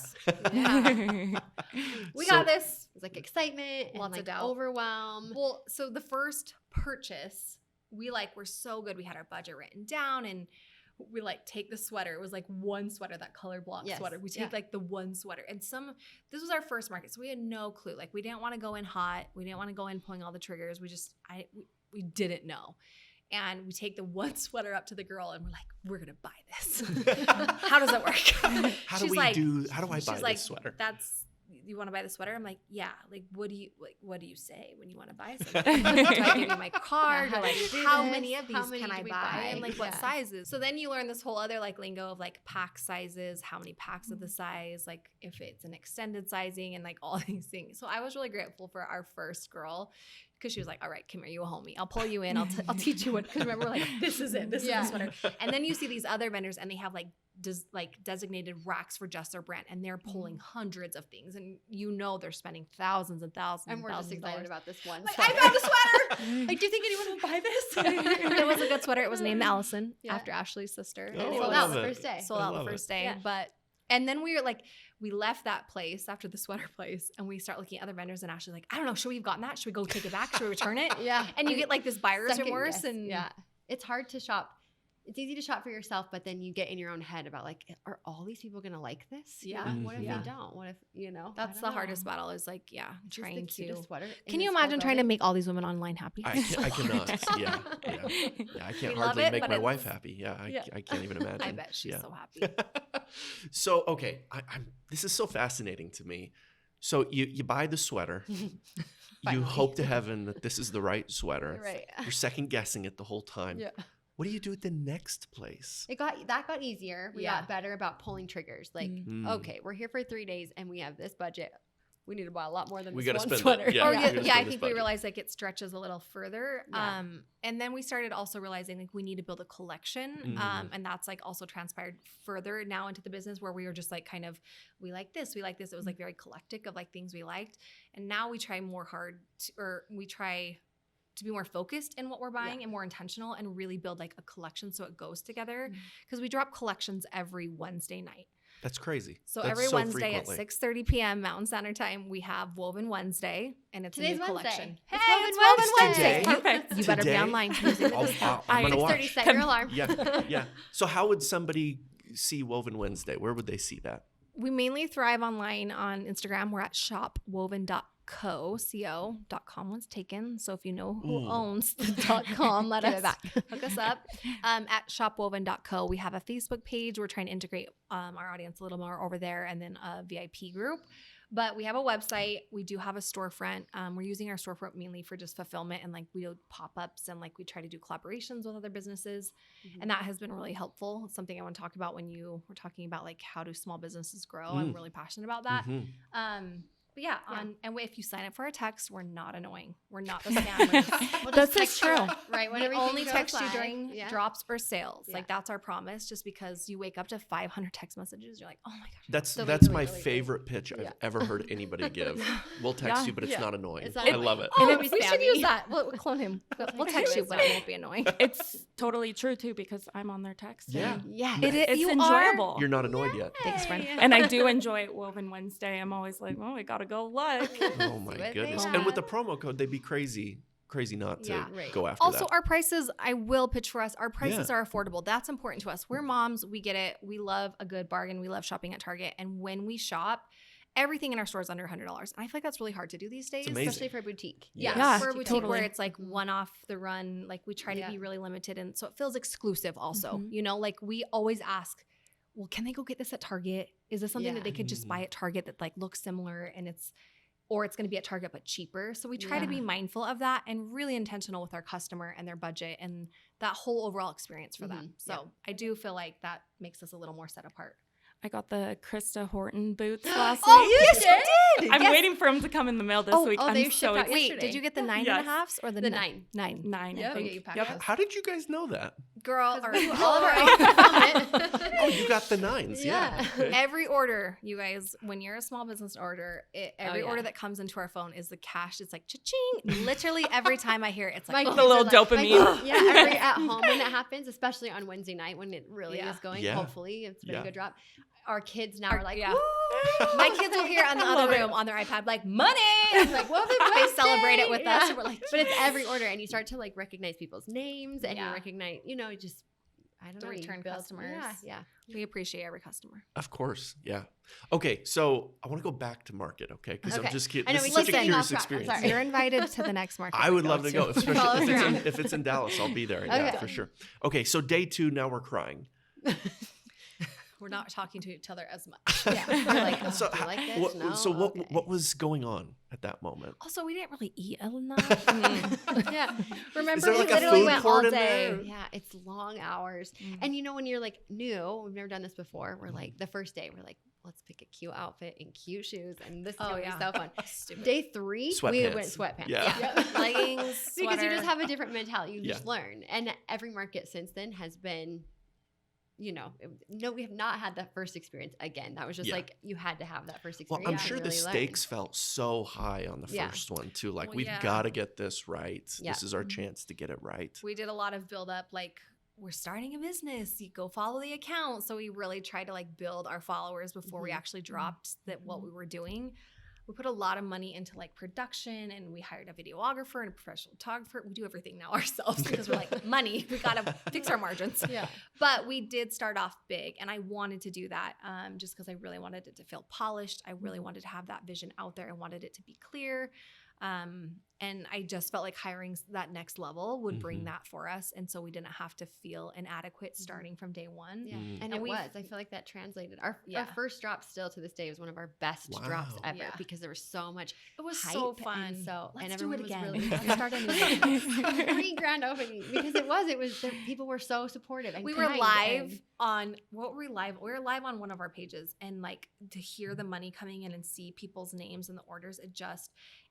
this. It was like excitement and lots of like doubt, overwhelm. Well, so the first purchase, we're so good. We had our budget written down, and we take the sweater. It was like one sweater, that color block sweater. We take like the one sweater, and this was our first market. So we had no clue. Like, we didn't want to go in hot. We didn't want to go in pulling all the triggers. We didn't know. And we take the one sweater up to the girl, and we're like, we're going to buy this. How does that work? How do I buy this sweater? You want to buy the sweater? I'm like, yeah. Like, what do you say when you want to buy something? Do I give you my card? Or like, how many of these can I buy? And like, what sizes? So then you learn this whole other like lingo of like pack sizes, how many packs of the size, like if it's an extended sizing, and like all these things. So I was really grateful for our first girl, because she was like, all right, come here, you a homie. I'll pull you in. I'll teach you what, because remember, we're like, this is it. This is the sweater. And then you see these other vendors, and they have like designated racks for just their brand, and they're pulling hundreds of things, and they're spending thousands and thousands. And we're just excited about this one. Like, I found a sweater. Like, do you think anyone will buy this? It was a good sweater. It was named Allison after Ashley's sister. Oh, sold out the first day. Sold out the first day. And then we left that place after the sweater place, and we start looking at other vendors, and Ashley's like, I don't know, should we have gotten that? Should we go take it back? Should we return it? And you get like this buyer's remorse. And it's hard to shop. It's easy to shop for yourself, but then you get in your own head about like, are all these people going to like this? Yeah. What if they don't? What if, That's the hardest battle, is like, trying to. Sweater Can you imagine trying to make all these women online happy? I cannot. I can't hardly make my wife happy. I can't even imagine. I bet she's so happy. So, okay, this is so fascinating to me. So you buy the sweater. You hope to heaven that this is the right sweater. Right. You're second guessing it the whole time. Yeah. What do you do at the next place? That got easier. We got better about pulling triggers. Like, okay, we're here for 3 days, and we have this budget. We need to buy a lot more than this one sweater. I think we realized like it stretches a little further. And then we started also realizing like we need to build a collection. And that's like also transpired further now into the business, where we were just like kind of, we like this. It was like very eclectic of like things we liked. And now we try to be more focused in what we're buying and more intentional and really build like a collection so it goes together. Because we drop collections every Wednesday night. That's crazy. So That's every Wednesday frequently. at 6:30 p.m. Mountain Standard Time, we have Woven Wednesday, and it's Today's a new Wednesday. collection. It's Hey, Woven it's Woven Wednesday. Wednesday. Perfect. You better be Today? online using the discount. I'm gonna 6:30, watch. set your alarm. Yeah. So how would somebody see Woven Wednesday? Where would they see that? We mainly thrive online on Instagram. We're at shopwoven.co.com was taken. So if you know who owns the .com, let Give us it back. hook us up. At shopwoven.co, we have a Facebook page. We're trying to integrate our audience a little more over there, and then a VIP group. But we have a website. We do have a storefront. We're using our storefront mainly for just fulfillment, and like we do pop-ups, and like we try to do collaborations with other businesses. And that has been really helpful. It's something I want to talk about when you were talking about like how do small businesses grow. I'm really passionate about that. But yeah, and if you sign up for a text, we're not annoying. We're not the scammers. That's just true. Right. When We everything only goes text you live. during Yeah. drops or sales. Yeah. Like that's our promise. Just because you wake up to 500 text messages, you're like, oh my gosh. That's So that's really, my really favorite pitch I've ever heard anybody give. We'll text Yeah. you, but it's not annoying. It's not I annoying. love it. Oh, It'll we be should spammy. use that. We'll clone him. We'll text you, but it won't be annoying. It's totally true too because I'm on their text. Yeah. and Yeah. It's You are? enjoyable. You're not annoyed yet. Thanks, friend. And I do enjoy Woven Wednesday. I'm always like, oh, I gotta go look. Oh my what goodness. they And with the have. promo code, they'd be crazy not to Yeah, right. go after Also, that. our prices, I will pitch for us. Our prices Yeah. are affordable. That's important to us. We're moms. We get it. We love a good bargain. We love shopping at Target. And when we shop, everything in our store is under $100. And I feel like that's really hard to do these days. amazing. Especially for a boutique. Yeah, For a boutique totally. where it's like one off the run, like we try to be really limited. And so it feels exclusive also. You know, like we always ask, well, can they go get this at Target? Is this something that they could just buy at Target that like looks similar and it's going to be at Target but cheaper? So we try to be mindful of that and really intentional with our customer and their budget and that whole overall experience for them. So I do feel like that makes us a little more set apart. I got the Krista Horton boots last Oh, week. yes, you did. I'm Yes. waiting for them to come in the mail this week. oh, I'm they so shipped out excited. Wait, yesterday. did you get the Yeah. 9 Yes. and a halves or the The 9? 9. 9, Yep. I think. Yeah, you packed Yep. those. How did you guys know that? Girl, We do all of our own fulfillment. Oh, you got the 9s. Yeah. Yeah. Okay. every order, you guys, when you're a small business order, every yeah. order that comes into our phone is the cash. It's like cha-ching. Literally every time I hear it, it's like, My oh. The kids little are like, dopamine. yeah, at home when that happens, especially on Wednesday night when it really Yeah. is going. Yeah. Hopefully, it's been Yeah. a good drop. Our kids now are like, yeah. "Woo!" My kids will hear in the I other love it. room on their iPad like, money. I'm like, "Woven They Wednesday!" celebrate it with us. Yeah. And we're like, But it's every order, and you start to like recognize people's names, and Yeah. you recognize, just I don't The know, you return build- customers. Yeah. we appreciate every customer. Of course. Yeah. Okay. So I want to go back to market. Okay. Because I'm Okay. just kidding. I know This we is such a listen curious off track. I'm experience. sorry. You're invited to the next market. I we would love to go, Follow us especially around. if it's in Dallas. I'll be there. Yeah, Okay. for sure. Okay. So day 2, now we're crying. We're not talking to each other as much. Yeah. We're like, "Oh, So do you like this? what, No? so what Okay." what was going on at that moment? Also, we didn't really eat enough. Yeah. Remember, Is there we like a literally food went court all in day. there? Yeah, it's long hours. And when you're like new, we've never done this before. We're like the first day, we're like, let's pick a cute outfit and cute shoes, and this is gonna be so fun. Stupid. Day 3, we Sweatpants. went sweatpants. Yeah. Yep. Leggings, Because you sweater. just have a different mentality. You Yeah. just learn. And every market since then has been, we have not had that first experience again. That was just Yeah. like you had to have that first Well, experience. I'm to sure the really learn. stakes felt so high on the Yeah. first one too. Like Well, we've yeah. got to get this right. Yeah. This is our chance to get it right. We did a lot of build up, like we're starting a business. You go follow the account. So we really tried to like build our followers before we actually dropped what we were doing. We put a lot of money into like production, and we hired a videographer and a professional photographer. We do everything now ourselves because we're like, money, we gotta fix our margins. Yeah. But we did start off big, and I wanted to do that just because I really wanted it to feel polished. I really wanted to have that vision out there. I wanted it to be clear. And I just felt like hiring that next level would bring that for us. And so we didn't have to feel inadequate starting from day one. Yeah. Mm. And And it we- was. I feel like that translated. Our Yeah. first drop still to this day is one of our best drops Wow. ever Yeah. because there was so much It was hype so fun. and Let's and do it everyone was again. really Let's start a new business. pre-grand opening because it was people were so supportive and We were kind live and- on what were we live? We were live on one of our pages, and like to hear the money coming in and see people's names and the orders,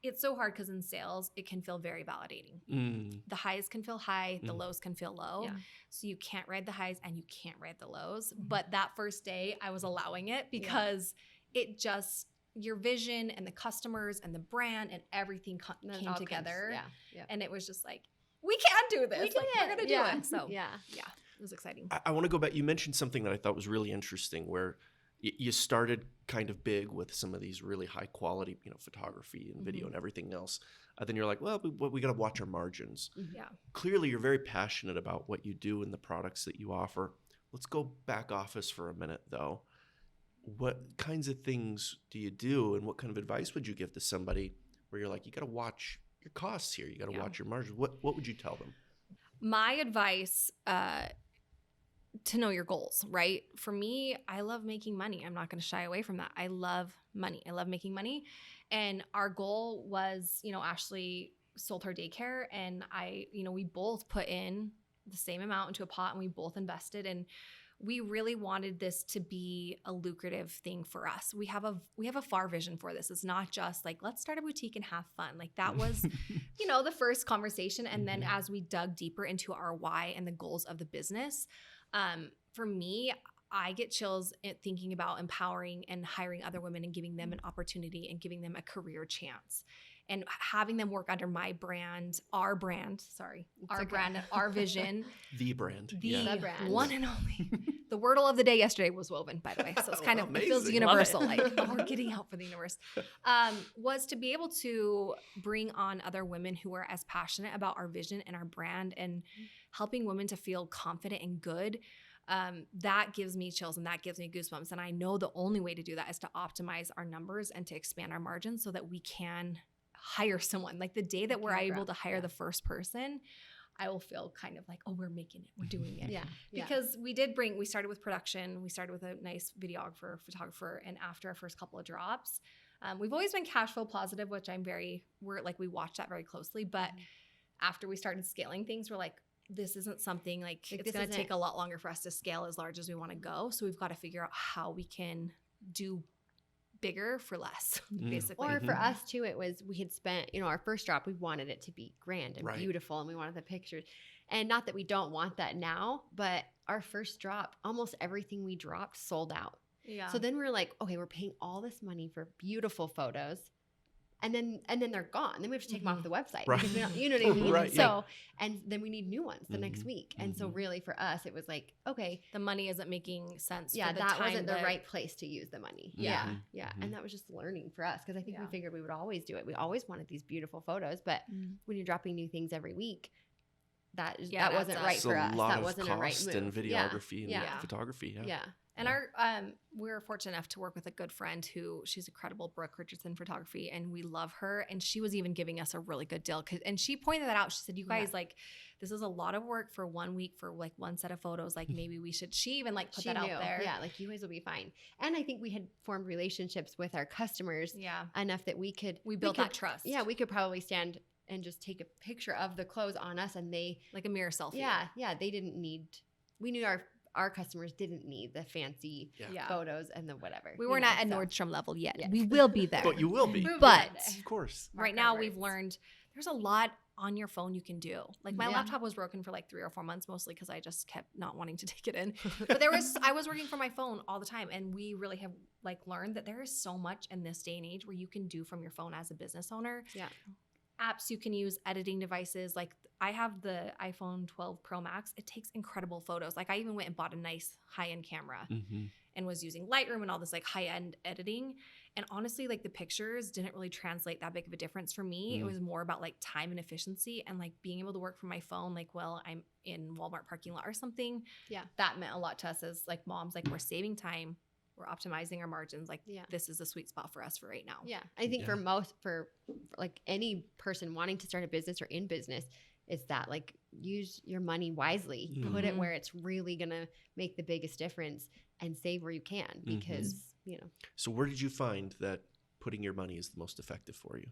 it's so hard because in sales it can feel very validating. Mm. The highs can feel high, the lows can feel low. Yeah. So you can't ride the highs and you can't ride the lows. But that first day I was allowing it because it just your vision and the customers and the brand and everything came together. And it was just like, we can do this. We're going to do it. So yeah, it was exciting. I want to go back. You mentioned something that I thought was really interesting where you started kind of big with some of these really high quality, photography and video and everything else. Then you're like, well, we got to watch our margins. Yeah. Clearly, you're very passionate about what you do and the products that you offer. Let's go back office for a minute, though. What kinds of things do you do, and what kind of advice would you give to somebody where you're like, you got to watch your costs here, you got to watch your margins? What would you tell them? My advice, to know your goals, right? For me, I love making money. I'm not going to shy away from that. I love money. I love making money. And our goal was, Ashley sold her daycare, and we both put in the same amount into a pot, and we both invested, and we really wanted this to be a lucrative thing for us. We have a far vision for this. It's not just like, let's start a boutique and have fun. Like that was, the first conversation. And then as we dug deeper into our why and the goals of the business, for me, I get chills at thinking about empowering and hiring other women and giving them an opportunity and giving them a career chance. And having them work under our brand, our vision. The brand. The brand. One and only. The wordle of the day yesterday was woven, by the way. So it's kind of, it feels universal. Like, we're getting out for the universe. Was to be able to bring on other women who are as passionate about our vision and our brand and helping women to feel confident and good. That gives me chills and that gives me goosebumps. And I know the only way to do that is to optimize our numbers and to expand our margins so that we can hire someone. Like the day that we're able to hire the first person, I will feel kind of like, oh, we're making it, we're doing it. Because we started with production, we started with a nice videographer, photographer, and after our first couple of drops, we've always been cash flow positive, which we watch that very closely. But after we started scaling things, we're like, this isn't something like it's going to take a lot longer for us to scale as large as we want to go. So we've got to figure out how we can do bigger for less, basically. Or for us too, it was, we had spent, our first drop, we wanted it to be grand and beautiful, and we wanted the pictures. And not that we don't want that now, but our first drop, almost everything we dropped sold out. Yeah. So then we're like, okay, we're paying all this money for beautiful photos. And then they're gone. Then we have to take them off the website. Right. Because we don't, you know what I mean? Right, So, and then we need new ones the next week. And so really for us, it was like, okay. The money isn't making sense. Yeah, for the that time wasn't the right place to use the money. Yeah. And that was just learning for us. Because I think we figured we would always do it. We always wanted these beautiful photos. But when you're dropping new things every week, that wasn't right for us. That wasn't a right move. And videography and photography. Yeah. And we're fortunate enough to work with a good friend she's incredible, Brooke Richardson Photography, and we love her. And she was even giving us a really good deal. And she pointed that out. She said, you guys, like, this is a lot of work for 1 week for like one set of photos. Like maybe we should, she even like put that out there. Yeah, like you guys will be fine. And I think we had formed relationships with our customers enough that we built that trust. Yeah, we could probably stand and just take a picture of the clothes on us, and they like a mirror selfie. Yeah, they didn't need, we knew our customers didn't need the fancy photos and the whatever. We were not at Nordstrom level yet. We will be there. But you will be. But of course. Right now we've learned there's a lot on your phone you can do. Like my laptop was broken for like 3 or 4 months, mostly because I just kept not wanting to take it in. But I was working from my phone all the time, and we really have like learned that there is so much in this day and age where you can do from your phone as a business owner. Yeah. Apps you can use, editing devices. Like I have the iPhone 12 Pro Max. It takes incredible photos. Like I even went and bought a nice high-end camera and was using Lightroom and all this like high-end editing. And honestly, like the pictures didn't really translate that big of a difference for me. It was more about like time and efficiency and like being able to work from my phone. Like, well, I'm in Walmart parking lot or something. Yeah. That meant a lot to us as like moms. Like we're saving time. We're optimizing our margins. Like this is a sweet spot for us for right now. Yeah. I think for like any person wanting to start a business or in business, it's that like use your money wisely, put it where it's really going to make the biggest difference, and save where you can, because, So where did you find that putting your money is the most effective for you?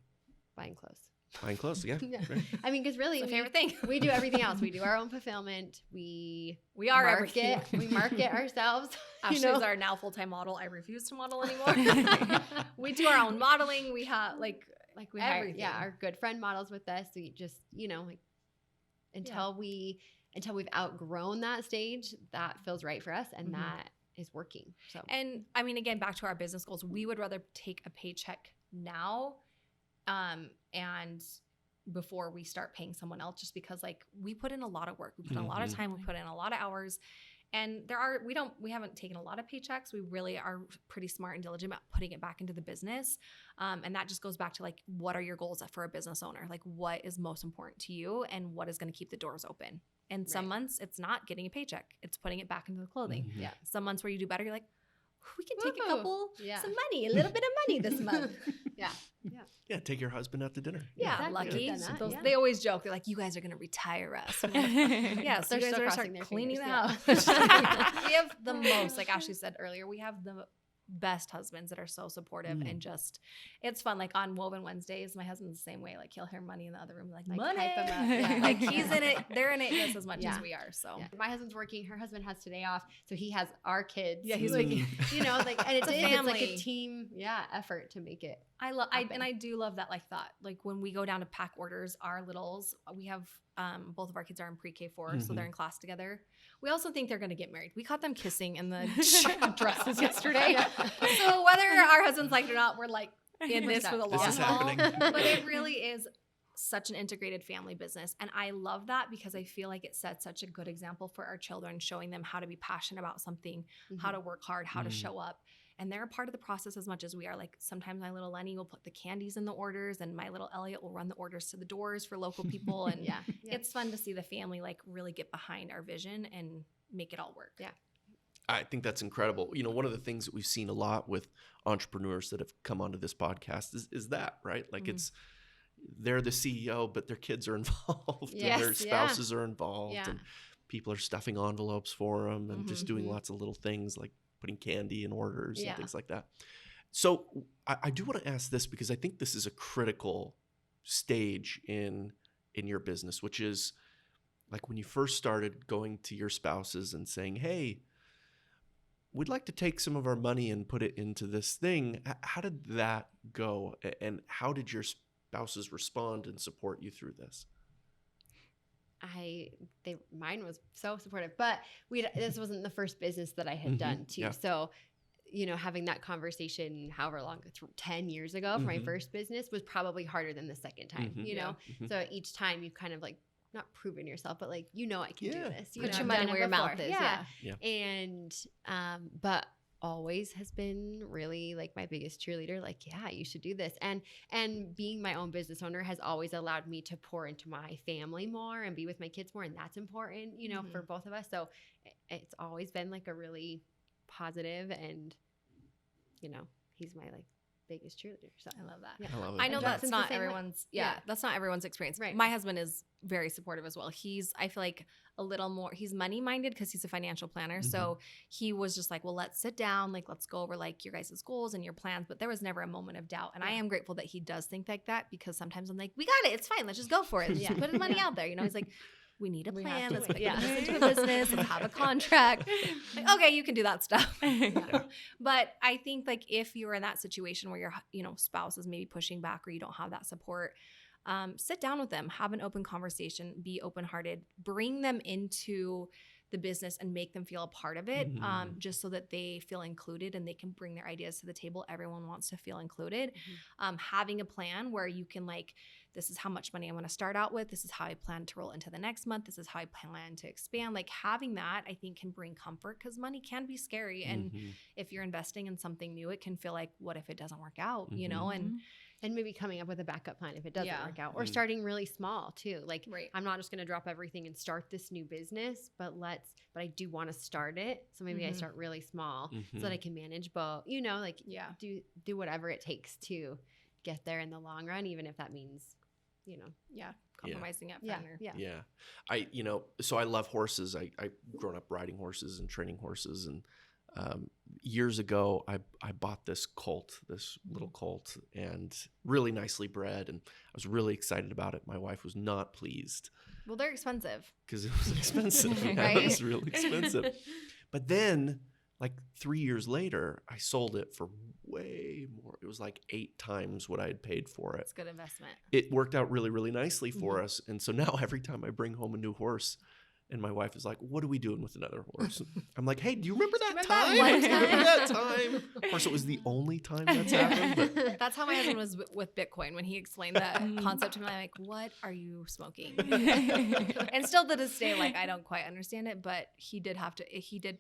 Buying clothes. Buying clothes, yeah. Right. I mean, because really, favorite thing. We do everything else. We do our own fulfillment. We are everything. We market ourselves. Ashley's our now full-time model. I refuse to model anymore. We do our own modeling. We have like we hire, our good friend models with us. We just, until we've outgrown that stage, that feels right for us, and that is working. So, And I mean, again, back to our business goals, we would rather take a paycheck now and before we start paying someone else, just because like we put in a lot of work, we put in a lot of time, we put in a lot of hours, and we haven't taken a lot of paychecks. We really are pretty smart and diligent about putting it back into the business. And that just goes back to like, what are your goals for a business owner? Like what is most important to you and what is going to keep the doors open? And some months it's not getting a paycheck. It's putting it back into the clothing. Mm-hmm. yeah. Some months where you do better, you're like, we can take Woohoo. some money, a little bit of money this month. Yeah, take your husband out to dinner. Yeah, Exactly. lucky. Done that, Those, yeah. They always joke. They're like, you guys are going to retire us. I'm like, yeah, so They're you guys still are crossing start their cleaning the fingers, house. We have the most, like Ashley said earlier, we have the best husbands that are so supportive and just, it's fun. Like on Woven Wednesdays, my husband's the same way. Like he'll hear money in the other room, like money. hype him up. Yeah. Like he's in it, they're in it just as much as we are. So Yeah. My husband's working. Her husband has today off, so he has our kids. Yeah, he's like, working. you know, like, and it's like a family. team, effort to make it. I do love that like thought. Like when we go down to pack orders, our littles, we have both of our kids are in pre-K4, so they're in class together. We also think they're going to get married. We caught them kissing in the dresses yesterday. So whether our husbands like it or not, we're like in this for the long This is haul. happening. But it really is such an integrated family business. And I love that because I feel like it sets such a good example for our children, showing them how to be passionate about something, how to work hard, how to show up. And they're a part of the process as much as we are. Like sometimes my little Lenny will put the candies in the orders and my little Elliot will run the orders to the doors for local people. And it's fun to see the family like really get behind our vision and make it all work. Yeah. I think that's incredible. You know, one of the things that we've seen a lot with entrepreneurs that have come onto this podcast is that, right? Like it's, they're the CEO, but their kids are involved and their spouses are involved and people are stuffing envelopes for them and just doing lots of little things like putting candy in orders and things like that. So I do want to ask this because I think this is a critical stage in your business, which is like when you first started going to your spouses and saying, hey, we'd like to take some of our money and put it into this thing. How did that go? And how did your spouses respond and support you through this? Mine was so supportive, but this wasn't the first business that I had done too. Yeah. So, you know, having that conversation, however long, 10 years ago for my first business was probably harder than the second time, you know? So each time you've kind of like, not proven yourself, but like, you know, I can do this. Put your money where your mouth is. Yeah. And, but always has been really like my biggest cheerleader. Like, yeah, you should do this. And being my own business owner has always allowed me to pour into my family more and be with my kids more. And that's important, you know, for both of us. So it's always been like a really positive and, you know, he's my like biggest cheerleader. So I love that. Yeah. I love it. I know that's Justin's not the same way. everyone's. Yeah. That's not everyone's experience. Right. My husband is very supportive as well. I feel like a little more. He's money minded because he's a financial planner. So he was just like, well, let's sit down. Like, let's go over like your guys' goals and your plans. But there was never a moment of doubt. And I am grateful that he does think like that because sometimes I'm like, we got it. It's fine. Let's just go for it. Just put the money out there. You know, he's like, we need a plan. Let's put this into a business. Let's have a contract. Like, okay, you can do that stuff. But I think like if you're in that situation where your spouse is maybe pushing back or you don't have that support, sit down with them, have an open conversation, be open-hearted, bring them into the business and make them feel a part of it, just so that they feel included and they can bring their ideas to the table. Everyone wants to feel included. Having a plan where you can like, this is how much money I'm going to start out with. This is how I plan to roll into the next month. This is how I plan to expand. Like having that, I think can bring comfort because money can be scary. And if you're investing in something new, it can feel like, what if it doesn't work out, you know? And maybe coming up with a backup plan if it doesn't work out, or starting really small too. Like, I'm not just going to drop everything and start this new business, but I do want to start it. So maybe I start really small so that I can manage both, you know, like do whatever it takes to get there in the long run, even if that means, you know, compromising at fun. So I love horses. I grown up riding horses and training horses. And years ago, I bought this little colt, and really nicely bred. And I was really excited about it. My wife was not pleased. Well, they're expensive. Because it was expensive. Right? It was really expensive. But then, like 3 years later, I sold it for way more. It was like 8 times what I had paid for it. It's a good investment. It worked out really, really nicely for us. And so now every time I bring home a new horse, And my wife is like, what are we doing with another horse? I'm like, hey, do you remember that Remember time? that one Do you remember time? that time? Of course, it was the only time that's happened. But That's how my husband was with Bitcoin when he explained that concept to me. I'm like, what are you smoking? And still to this day, like, I don't quite understand it, but he did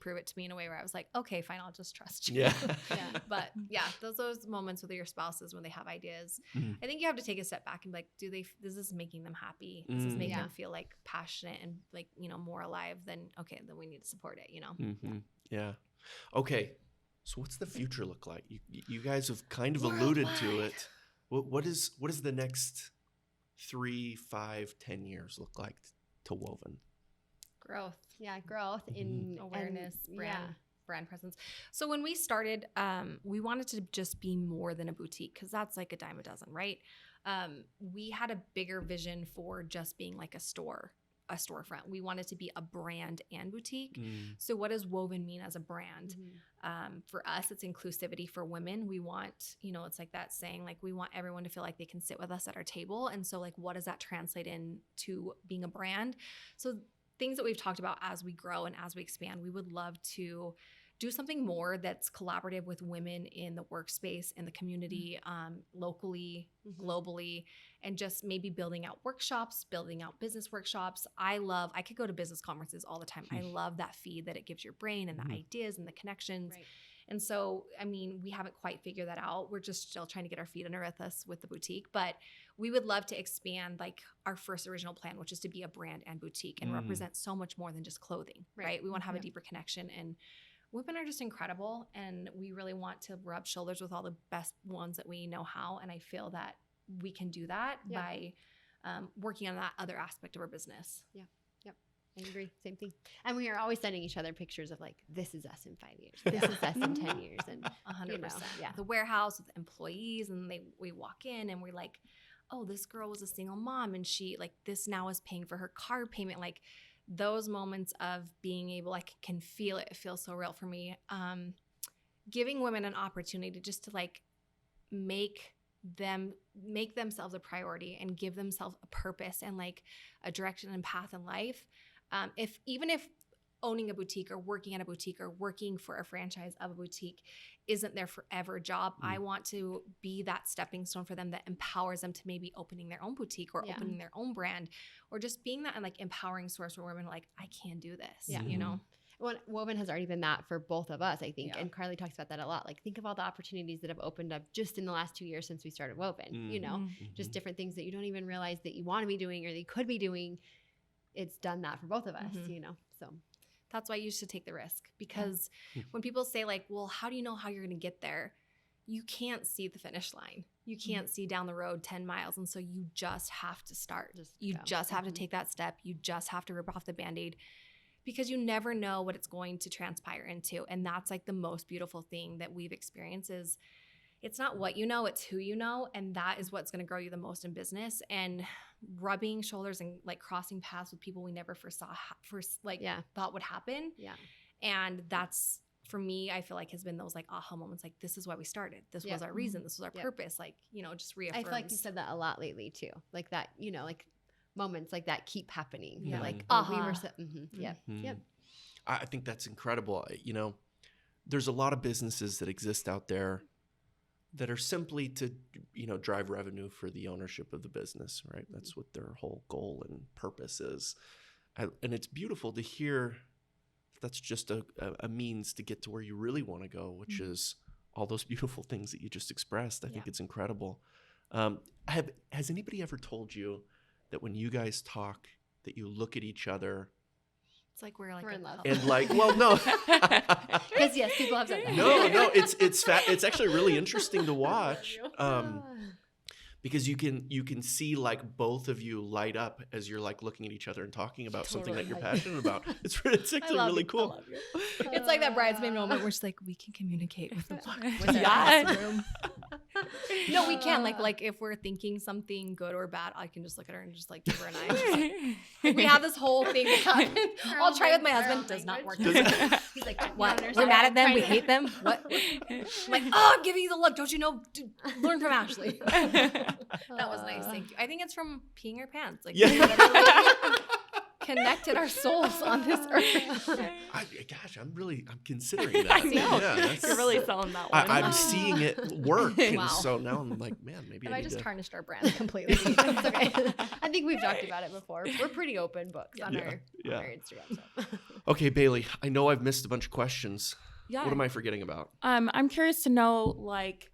prove it to me in a way where I was like, okay, fine, I'll just trust you. yeah. But yeah, those moments with your spouses when they have ideas, Mhm. I think you have to take a step back and be like, is this making them happy? Is this making Yeah. them feel like passionate and like, more alive? Then okay, then we need to support it, Mhm. Yeah. Okay. So what's the future look like? You guys have kind of alluded to Worldwide. it. What is the next 3, 5, 10 years look like to Woven? Growth. Yeah, growth in Awareness, and, brand presence. So when we started, we wanted to just be more than a boutique because that's like a dime a dozen, right? We had a bigger vision for just being like a storefront. We wanted to be a brand and boutique. Mm. So what does Woven mean as a brand? Mm-hmm. For us, it's inclusivity for women. We want, it's like that saying, like we want everyone to feel like they can sit with us at our table. And so like, what does that translate into being a brand? So things that we've talked about as we grow and as we expand, we would love to do something more that's collaborative with women in the workspace, in the community, locally, globally, and just maybe building out workshops, building out business workshops. I could go to business conferences all the time. I love that feed that it gives your brain and the ideas and the connections. Right. And so, I mean, we haven't quite figured that out. We're just still trying to get our feet under us with the boutique, but we would love to expand like our first original plan, which is to be a brand and boutique and represent so much more than just clothing, right? We want to have a deeper connection, and women are just incredible, and we really want to rub shoulders with all the best ones that we know how. And I feel that we can do that by working on that other aspect of our business. Yeah. I agree. Same thing. And we are always sending each other pictures of like, this is us in 5 years. This is us in 10 years. And 100%. Yeah. The warehouse with employees, and we walk in and we're like, oh, this girl was a single mom, and she like this now is paying for her car payment. Like those moments of being able, I can feel it. It feels so real for me. Giving women an opportunity just to like make themselves a priority and give themselves a purpose and like a direction and path in life. Even if owning a boutique or working at a boutique or working for a franchise of a boutique isn't their forever job, I want to be that stepping stone for them that empowers them to maybe opening their own boutique or opening their own brand, or just being that like empowering source where women are like, I can do this, Well, Woven has already been that for both of us, I think. Yeah. And Carly talks about that a lot. Like, think of all the opportunities that have opened up just in the last 2 years since we started Woven, just different things that you don't even realize that you want to be doing or that you could be doing. It's done that for both of us, so. That's why you should take the risk, because when people say like, well, how do you know how you're going to get there? You can't see the finish line. You can't see down the road 10 miles. And so you just have to start. You just have to take that step. You just have to rip off the Band-Aid, because you never know what it's going to transpire into. And that's like the most beautiful thing that we've experienced is it's not what you know, it's who you know. And that is what's going to grow you the most in business. And rubbing shoulders and like crossing paths with people we never thought would happen. Yeah. And that's, for me, I feel like has been those like aha moments. Like, this is why we started. This was our reason. This was our purpose. Like, just reaffirms. I feel like you said that a lot lately too. Like that, like moments like that keep happening. Yeah. Like, Uh-huh. we were so, Yep. I think that's incredible. There's a lot of businesses that exist out there that are simply to, drive revenue for the ownership of the business, right? That's what their whole goal and purpose is. And it's beautiful to hear that's just a means to get to where you really want to go, which is all those beautiful things that you just expressed. I think it's incredible. Has anybody ever told you that when you guys talk, that you look at each other It's like we're in love. and like, well, no. Because yes, people have said that. No, it's actually really interesting to watch. Because you can see like both of you light up as you're like looking at each other and talking about something that you're passionate about. It's actually really cool. It's like that bridesmaid moment where she's like, we can communicate with the Yeah. room. No, we can. Like if we're thinking something good or bad, I can just look at her and just like give her an eye. Just, like, we have this whole thing that happened. I'll try with my husband. Does not work. He's like, What? We're mad at them. We hate them. What? I'm like, oh, I'm giving you the look. Don't you know? Learn from Ashley. That was nice. Thank you. I think it's from peeing her pants. Like, connected our souls on this earth. I'm considering that. I know. Yeah, You're really selling that one. I'm seeing it work. And Wow. so now I'm like, man, maybe Have I I need just to. tarnished our brand completely? It's okay. I think we've talked about it before. We're pretty open books on Yeah, our yeah. Instagram. So. Okay, Bailey, I know I've missed a bunch of questions. Yeah. What am I forgetting about? I'm curious to know, like,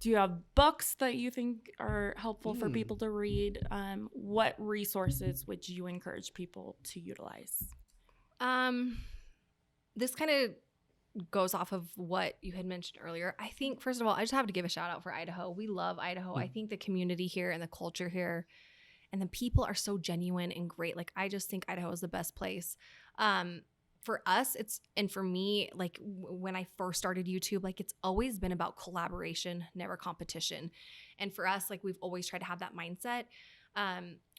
do you have books that you think are helpful for people to read? What resources would you encourage people to utilize? This kind of goes off of what you had mentioned earlier. I think, first of all, I just have to give a shout out for Idaho. We love Idaho. I think the community here and the culture here and the people are so genuine and great. Like, I just think Idaho is the best place. For us, and for me, like when I first started YouTube, like it's always been about collaboration, never competition. And for us, like we've always tried to have that mindset.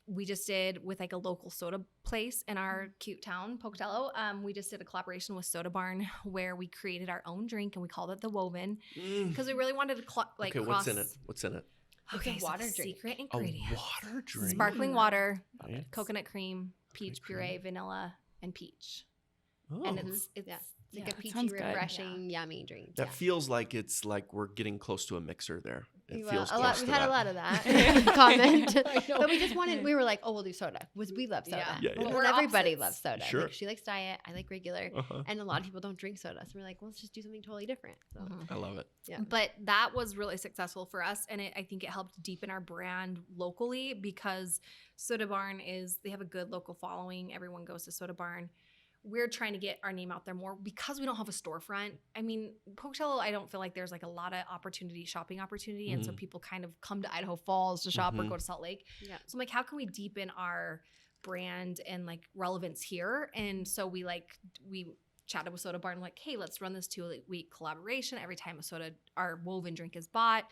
We just did with like a local soda place in our cute town, Pocatello. We just did a collaboration with Soda Barn where we created our own drink and we called it the Woven because we really wanted to Okay, cross. what's in it? Okay, It's a water so the drink. secret A ingredient: water drink. sparkling water, Right. coconut cream, peach cream. puree, vanilla, and peach. Oh. And it's Yeah. It's like Yeah, a that peachy, sounds good. refreshing, yummy drink. That feels like it's like we're getting close to a mixer there. It Well, feels a close lot. to We've had that. a lot of that comment, I know. but we just wanted. We were like, "Oh, we'll do soda." We love soda. Yeah. Yeah, But yeah. We're everybody opposites. loves soda. Sure. Like, she likes diet. I like regular, Uh-huh. and a lot of people don't drink soda. So we're like, "Well, let's just do something totally different." So Mhm. I love it. yeah, But that was really successful for us. And I think it helped deepen our brand locally because Soda Barn they have a good local following. Everyone goes to Soda Barn. We're trying to get our name out there more because we don't have a storefront. I mean, Pocatello, I don't feel like there's like a lot of shopping opportunity. And so people kind of come to Idaho Falls to shop or go to Salt Lake. yeah. So I'm like, how can we deepen our brand and like relevance here? And so we chatted with Soda Barn, like, hey, let's run this 2-week collaboration. Every time our Woven drink is bought,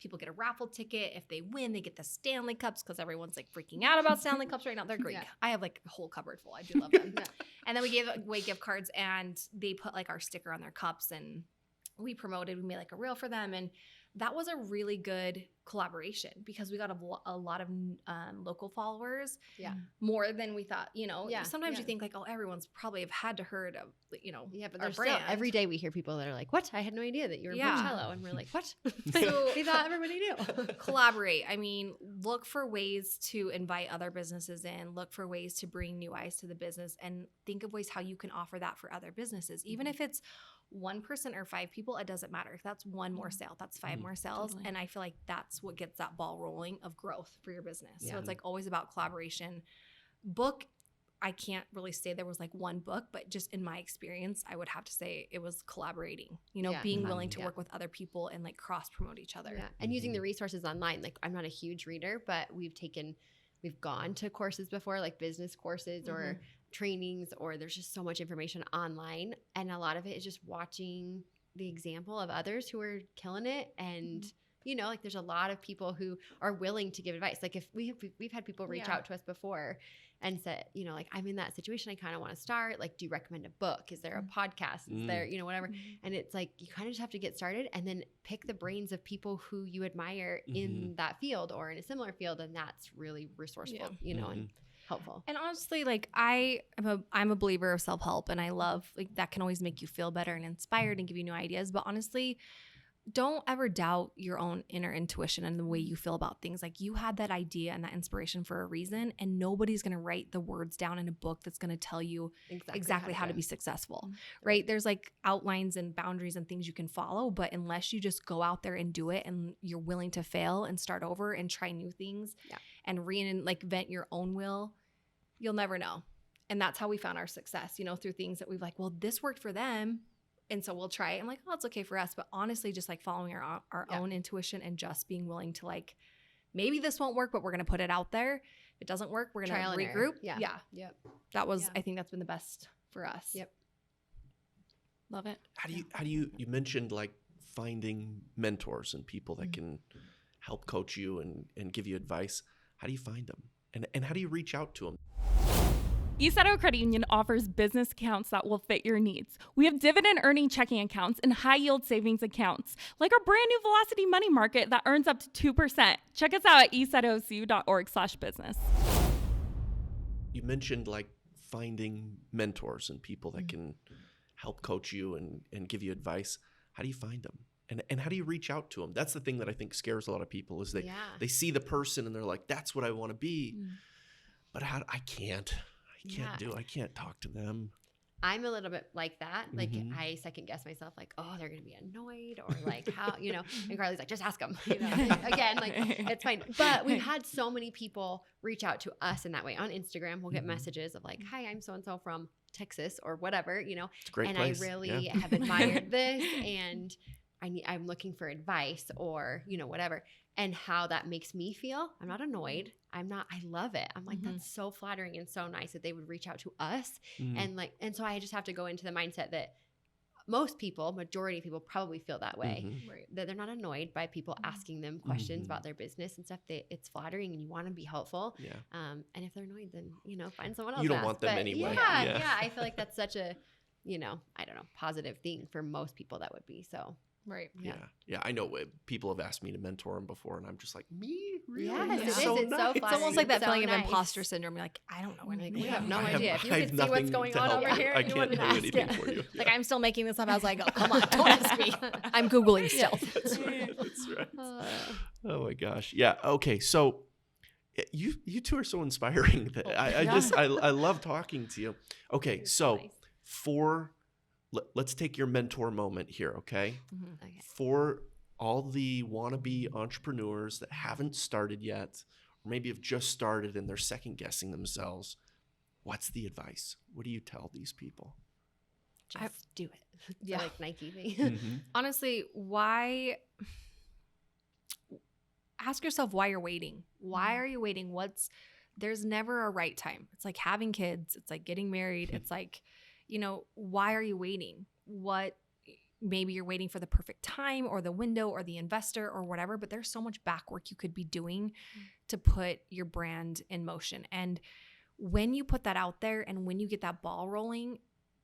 people get a raffle ticket. If they win, they get the Stanley Cups because everyone's like freaking out about Stanley Cups right now. They're great. Yeah. I have like a whole cupboard full. I do love them. Yeah. And then we gave away gift cards and they put like our sticker on their cups and we made like a reel for them. And that was a really good collaboration because we got a lot of local followers. Yeah. More than we thought, Yeah, Sometimes yeah. you think like, oh, everyone's probably have had to heard of, Yeah, but our there's still brand. every day we hear people that are like, "What? I had no idea that you were Yeah. Pocatello," and we're like, "What?" So- we thought everybody knew. Collaborate. I mean, look for ways to invite other businesses in, look for ways to bring new eyes to the business and think of ways how you can offer that for other businesses. Even if it's one person or 5 people, it doesn't matter. If that's one more sale, that's 5 more sales. Totally. And I feel like that's what gets that ball rolling of growth for your business. Yeah. So it's like always about collaboration. Book, I can't really say there was like one book, but just in my experience, I would have to say it was collaborating, Yeah. being willing to Yeah. work with other people and like cross promote each other. Yeah, and using the resources online. Like, I'm not a huge reader, but we've gone to courses before, like business courses or trainings, or there's just so much information online, and a lot of it is just watching the example of others who are killing it. And like there's a lot of people who are willing to give advice. Like, if we've had people reach out to us before and said, like, I'm in that situation, I kind of want to start. Like, do you recommend a book? Is there a podcast? Is there, whatever? And it's like, you kind of just have to get started and then pick the brains of people who you admire in that field or in a similar field. And that's really resourceful, and helpful. And honestly, like I'm a believer of self-help, and I love like that can always make you feel better and inspired and give you new ideas. But honestly, don't ever doubt your own inner intuition and the way you feel about things. Like, you had that idea and that inspiration for a reason, and nobody's going to write the words down in a book that's going to tell you exactly how to be successful, right? There's like outlines and boundaries and things you can follow, but unless you just go out there and do it and you're willing to fail and start over and try new things and vent your own will, you'll never know. And that's how we found our success, through things that we've like, well, this worked for them, and so we'll try it. And like, oh, it's okay for us. But honestly, just like following our own intuition and just being willing to like, maybe this won't work, but we're going to put it out there. If it doesn't work, we're going to regroup. Yeah. Yep. That was, I think that's been the best for us. Yep. Love it. How do you mentioned like finding mentors and people that can help coach you and give you advice. How do you find them? And how do you reach out to them? East Idaho Credit Union offers business accounts that will fit your needs. We have dividend earning checking accounts and high yield savings accounts, like our brand new Velocity Money Market that earns up to 2%. Check us out at eastidahocu.org/business. You mentioned like finding mentors and people that can help coach you and give you advice, how do you find them? And how do you reach out to them? That's the thing that I think scares a lot of people is they see the person and they're like, that's what I want to be. But I can't do it. I can't talk to them. I'm a little bit like that. Like I second guess myself, like, oh, they're going to be annoyed or like how, and Carly's like, just ask them, again, like it's fine. But we've had so many people reach out to us in that way. On Instagram, we'll get messages of like, hi, I'm so-and-so from Texas or whatever, It's a great and place. I really have admired this and I'm looking for advice or, whatever. And how that makes me feel. I'm not annoyed. I love it. I'm like, that's so flattering and so nice that they would reach out to us. And so I just have to go into the mindset that majority of people probably feel that way, that they're not annoyed by people asking them questions about their business and stuff. It's flattering and you want to be helpful. Yeah. And if they're annoyed, then, find someone else. You don't want them anyway. Yeah. I feel like that's such a, I don't know, positive thing for most people that would be. So. Right. Yeah. I know people have asked me to mentor them before, and I'm just like, me? Really? Yes, It's it so is. It's nice. so It's flattering. almost like that So feeling of nice. imposter syndrome. You're like, I don't know anything. We have no I idea. If you I could have see what's nothing going to on help over you. here, I you can't wouldn't do ask. anything for you. Like, I'm still making this up. I was like, oh, come on, don't ask me. I'm Googling still. That's right. Oh my gosh. Yeah. Okay. So you two are so inspiring that I love talking to you. Okay. So let's take your mentor moment here. Okay. Okay. For all the wannabe entrepreneurs that haven't started yet, or maybe have just started and they're second guessing themselves, what's the advice? What do you tell these people? Just do it. Yeah. Like Nike thing. Honestly, ask yourself why you're waiting. Why are you waiting? There's never a right time. It's like having kids. It's like getting married. It's like, why are you waiting? Maybe you're waiting for the perfect time or the window or the investor or whatever, but there's so much back work you could be doing to put your brand in motion. And when you put that out there and when you get that ball rolling,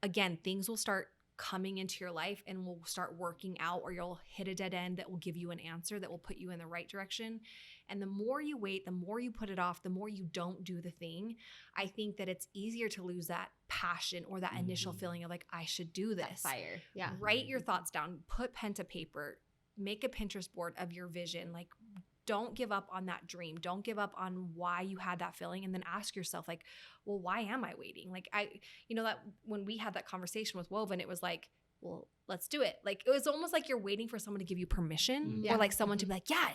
again, things will start coming into your life and will start working out, or you'll hit a dead end that will give you an answer that will put you in the right direction. And the more you wait, the more you put it off, the more you don't do the thing. I think that it's easier to lose that passion or that initial feeling of like, I should do this. That fire. Yeah. Write your thoughts down, put pen to paper, make a Pinterest board of your vision. Like, don't give up on that dream. Don't give up on why you had that feeling. And then ask yourself, like, well, why am I waiting? Like, that when we had that conversation with Woven, it was like, well, let's do it. Like, it was almost like you're waiting for someone to give you permission or like someone to be like, yeah,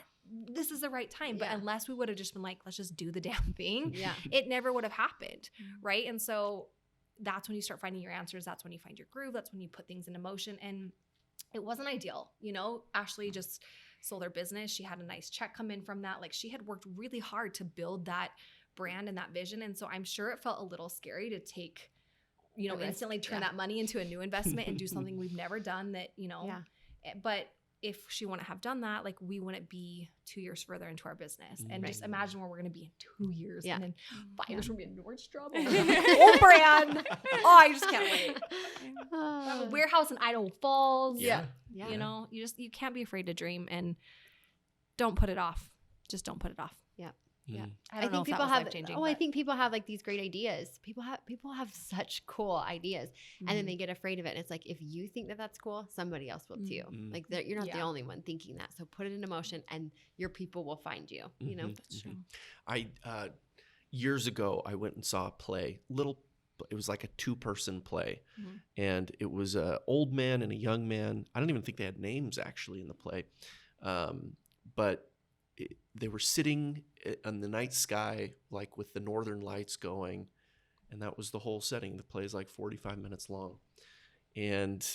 this is the right time. But unless we would have just been like, let's just do the damn thing, it never would have happened. Right. And so that's when you start finding your answers. That's when you find your groove. That's when you put things into motion. And it wasn't ideal. Ashley just sold her business. She had a nice check come in from that. Like, she had worked really hard to build that brand and that vision. And so I'm sure it felt a little scary to take, instantly turn that money into a new investment and do something we've never done that, but if she wouldn't have done that, like, we wouldn't be 2 years further into our business. And just imagine where we're going to be in 2 years. And in 5 years, we'll be in Nordstrom. Whole brand. Oh, I just can't wait. A warehouse in Idaho Falls. Yeah. You can't be afraid to dream, and don't put it off. Just don't put it off. Yeah. Yeah. I think people have I think people have like these great ideas. People have such cool ideas, and then they get afraid of it. And it's like, if you think that that's cool, somebody else will too. Like, you're not the only one thinking that. So put it into motion, and your people will find you. That's true. Years ago, I went and saw a play. It was like a 2-person play, and it was an old man and a young man. I don't even think they had names actually in the play, but they were sitting on the night sky, like with the northern lights going, and that was the whole setting. The play is like 45 minutes long, and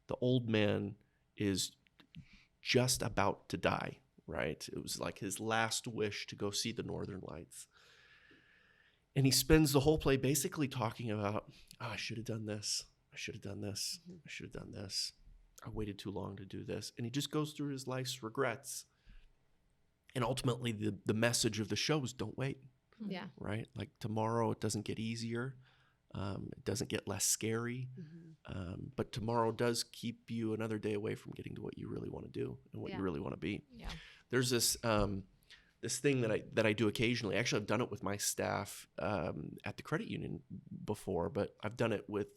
the old man is just about to die, right? It was like his last wish to go see the northern lights. And he spends the whole play basically talking about, I should have done this. I should have done this. I should have done this. I waited too long to do this. And he just goes through his life's regrets. And ultimately, the message of the show is don't wait. Yeah. Right? Like, tomorrow, it doesn't get easier. It doesn't get less scary. But tomorrow does keep you another day away from getting to what you really want to do and what you really want to be. Yeah. There's this this thing that I do occasionally. Actually, I've done it with my staff at the credit union before, but I've done it with,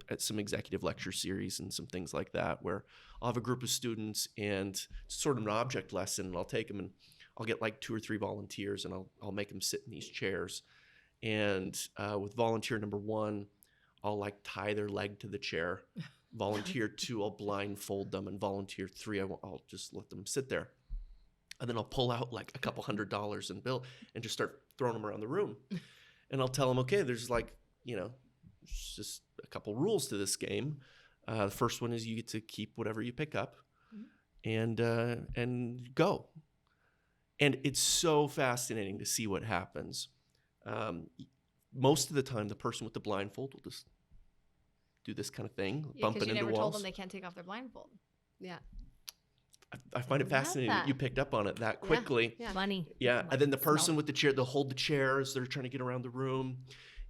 at some executive lecture series and some things like that, where I'll have a group of students and it's sort of an object lesson, and I'll take them and I'll get like 2 or 3 volunteers, and I'll make them sit in these chairs. And with volunteer number 1, I'll like tie their leg to the chair. Volunteer 2, I'll blindfold them, and volunteer 3, I'll just let them sit there. And then I'll pull out like a couple $100 in bill and just start throwing them around the room. And I'll tell them, okay, there's like, there's just a couple rules to this game. The first one is you get to keep whatever you pick up and go. And it's so fascinating to see what happens. Most of the time, the person with the blindfold will just do this kind of thing, bumping into walls. You never told them they can't take off their blindfold. Yeah. I find it fascinating that you picked up on it that quickly. Yeah. Funny. Yeah. And then the person with the chair, they'll hold the chair as they're trying to get around the room.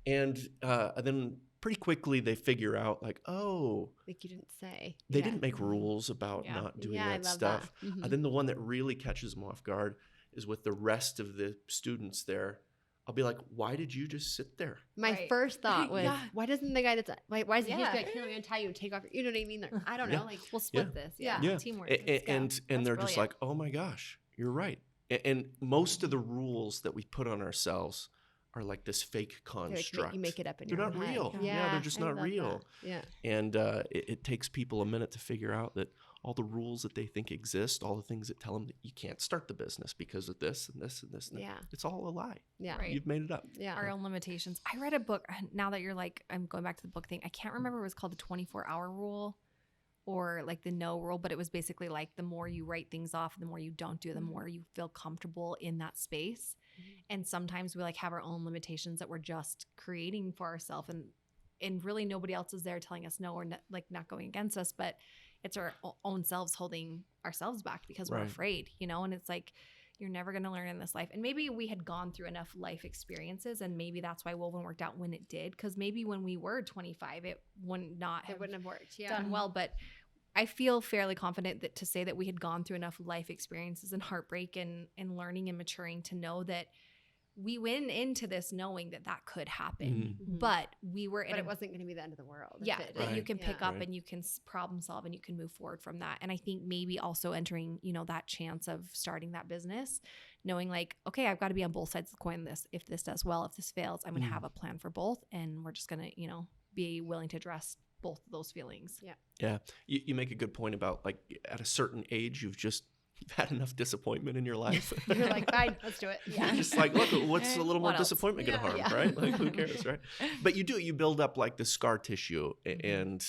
And then pretty quickly they figure out like, oh, like you didn't say. They didn't make rules about not doing that stuff. That. Mm-hmm. And then the one that really catches them off guard is with the rest of the students there. I'll be like, why did you just sit there? My first thought was, why doesn't the guy that's why doesn't he just be like, here, let me untie you and take off your, you know what I mean? Like, I don't know. Like, we'll split this. Yeah. Teamwork. And they're just like, oh my gosh, you're right. And most of the rules that we put on ourselves are like this fake construct. Like, you make it up in your own head. They're not real. Yeah, they're just not real. That. Yeah. And it takes people a minute to figure out that all the rules that they think exist, all the things that tell them that you can't start the business because of this and this and this. And it's all a lie. Yeah. Right. You've made it up. Yeah. Our own limitations. I read a book, now that you're like, I'm going back to the book thing. I can't remember what it was called, the 24-hour rule or like the no rule, but it was basically like the more you write things off, the more you don't do, the more you feel comfortable in that space. And sometimes we like have our own limitations that we're just creating for ourselves, and really nobody else is there telling us no or not going against us, but it's our own selves holding ourselves back because we're afraid, and it's like, you're never going to learn in this life. And maybe we had gone through enough life experiences, and maybe that's why Woven worked out when it did. Cause maybe when we were 25, it wouldn't have worked. Done well. But I feel fairly confident that to say that we had gone through enough life experiences and heartbreak and learning and maturing to know that we went into this knowing that could happen, but we were in it wasn't going to be the end of the world. That you can pick up and you can problem solve and you can move forward from that. And I think maybe also entering, that chance of starting that business, knowing like, okay, I've got to be on both sides of the coin. If this does well, if this fails, I'm going to have a plan for both. And we're just going to, be willing to address both of those feelings. Yeah. Yeah. You make a good point about like at a certain age, you've had enough disappointment in your life. You're like, fine, let's do it. Yeah. You're just like, look, what's a little more disappointment going to harm, right? Like, who cares, right? But you build up like the scar tissue and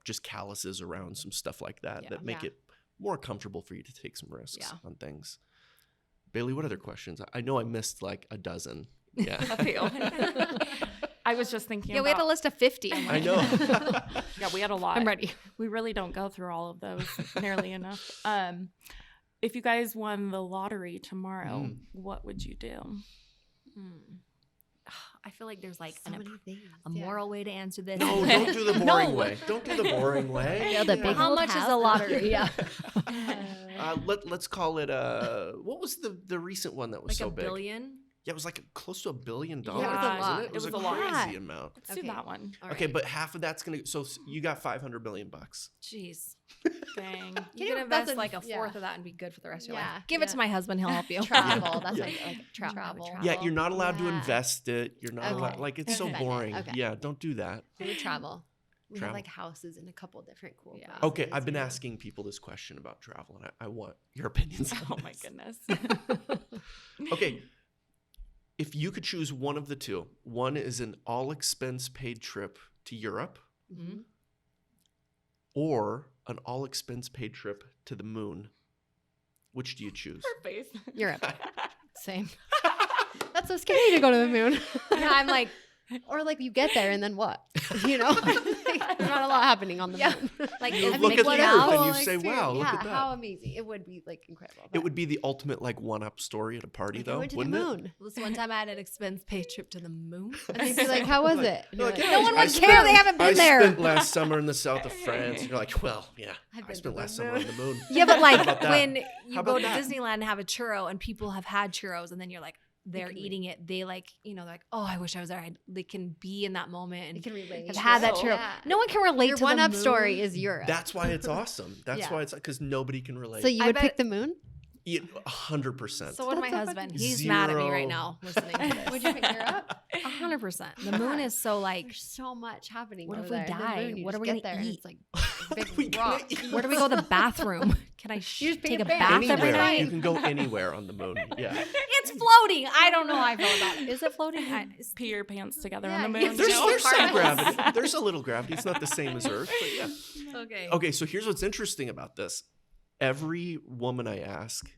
just calluses around some stuff like that make it more comfortable for you to take some risks on things. Bailey, what other questions? I know I missed like a dozen. Yeah. A few. I was just thinking we had a list of 50. I know. Yeah, we had a lot. I'm ready. We really don't go through all of those nearly enough. If you guys won the lottery tomorrow, what would you do? I feel like there's like a moral way to answer this. No, don't do the boring way. Don't do the boring way. How much is a lottery? Let's call it what was the recent one that was like so big? $1 billion? Yeah, it was like close to $1 billion, Yeah, wasn't it? it was a a lot. crazy amount. Let's do that one. Okay, but half of that's so you got $500 million. Jeez. Dang. You can invest like a fourth of that and be good for the rest of your life. Give it to my my husband. He'll help you. Travel. That's like travel. Yeah, you're not allowed to invest it. You're not allowed, like it's so boring. Okay. Yeah, don't do that. We would travel. We have like houses in a couple different cool places. Okay, I've been asking people this question about travel, and I want your opinions on Oh my this. goodness. Okay. If you could choose one of the two, one is an all-expense paid trip to Europe or an all-expense paid trip to the moon, which do you choose? Her face. Europe. Same. That's so scary to go to the moon. Yeah, I'm like, or like you get there and then what? There's not a lot happening on the moon. Like, You is look Mickey at the Mouse? Earth and you say, wow, look at that. How amazing. It would be like incredible. It would be the ultimate like one-up story at a party, like, I though, went to wouldn't the it? moon. This one time I had an expense paid trip to the moon. And they'd be like, how was it? And you're Like, like, yeah, No one I would care. They haven't been there. I spent last summer in the south of France. And you're like, well, yeah, I've I been spent to last the summer on the moon. Yeah, but How like about that? when you How go about to that? Disneyland and have a churro and people have had churros and then you're like, they're can eating it. They like, they're like, oh, I wish I was there. They can be in that moment you and can relate. have had that Churro. churro. Yeah. No one can relate Your to the one-up moon. story is Europe. That's why it's awesome. That's Yeah. why it's because nobody can relate. So you I would bet- pick the moon? 100%. So would my That's so husband. funny. He's mad at me Zero. right now listening to this. Would you pick Europe? 100%. The moon is so like, There's so much happening. What over if we there. And the die? moon, you What just are we get gonna there and eat? it's like What are big we gonna rock. eat? where do we go to the bathroom? Can I You just take pick a a bear. bath every Anywhere. night? You can go anywhere on the moon. Yeah. It's floating. I don't know how I feel about it. Is it floating? Pee your pants together Yeah, on the you moon. can There's some Parts. gravity. There's a little gravity. It's not the same as Earth, but yeah. Okay. Okay, so here's what's interesting about this. Every woman I ask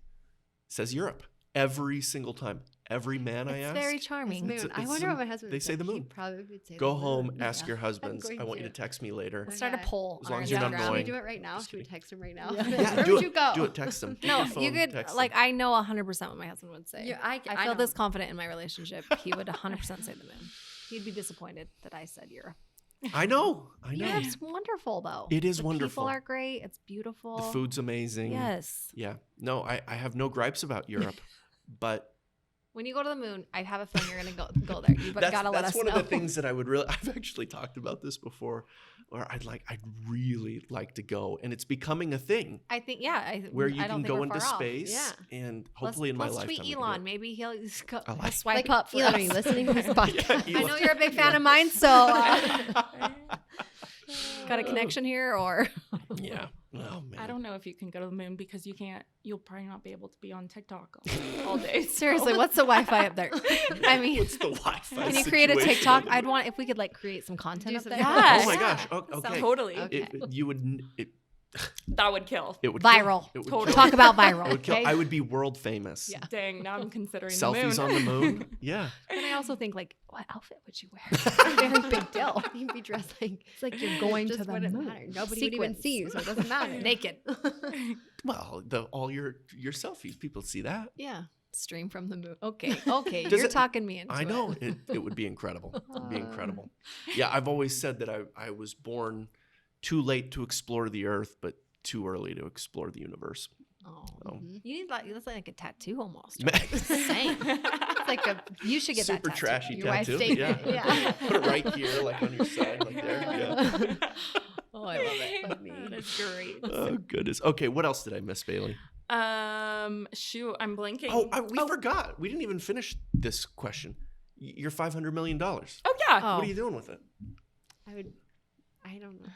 says Europe. Every single time. Every man I It's ask. very It's charming. moon. It's- I it's wonder some- what my husband they would say the He moon. probably would say Go the home, moon. ask Yeah. your husbands. going I want you to. to text me later. Let's start a Okay. poll. As on long our as you're not Instagram. Should we annoying. do it right now? Just Should we kidding. text him right now? Yeah, Where do would it. you go? Do it. Text them. Take No, your phone, you could text like them. I know 100% what my husband would say. Yeah, I I feel know. this confident in my relationship. He would 100% say the moon. He'd be disappointed that I said Europe. I know. Europe's wonderful though. It is the wonderful. People are great. It's beautiful. The food's amazing. Yes. Yeah. No, I have no gripes about Europe, but When you go to the moon, I have a feeling you're gonna go there. You gotta let us that's one know. of the things that I would really. I've actually talked about this before, where I'd really like to go, and it's becoming a thing I think where you I don't can think go we're into far off. space, Yeah. and hopefully in my let's lifetime. tweet we can do Elon. it. Maybe he'll I like swipe Like, up for Elon, us. are you listening to this podcast? Yeah, I know you're a big fan of mine, so got a connection here, or Yeah. Oh man. I don't know if you can go to the moon because you'll probably not be able to be on TikTok all day. seriously, what's the Wi-Fi up there? I mean, What's the Wi-Fi? can you create a situation TikTok? right I'd now? want if we could like create some content Do up some- there. Yeah. Oh my Yeah. gosh. Okay. Totally. Okay. You would. That would kill. It would Viral. Kill. It would Totally. kill. Talk about It viral. would kill. Okay. I would be world famous. Yeah. Dang, now I'm considering Selfies the moon. on the moon. Yeah. And I also think like, what outfit would you wear? Very big deal. You'd be dressed like It's like you're going just to the wouldn't moon. matter. Nobody would even Sequins. see you, so it doesn't matter. Naked. Well, all your selfies, people see that. Yeah. Stream from the moon. Okay. Okay. Does You're it- talking me into I know it. it would be incredible. It'd be incredible. Yeah, I've always said that I was born too late to explore the earth, but too early to explore the universe. Oh. So, Mhm. You need that's like a tattoo almost. Ma- Same. It's like you should get super that tattoo. trashy Your wife's tattoo. statement. Yeah. Yeah. Put it right here, like on your side, like there. Yeah. Oh, I love it. Funny. That's great. Oh goodness. Okay, what else did I miss, Bailey? Shoot, I'm blanking. We forgot. We didn't even finish this question. Your $500 million. Oh yeah. Oh. What are you doing with it? I don't know.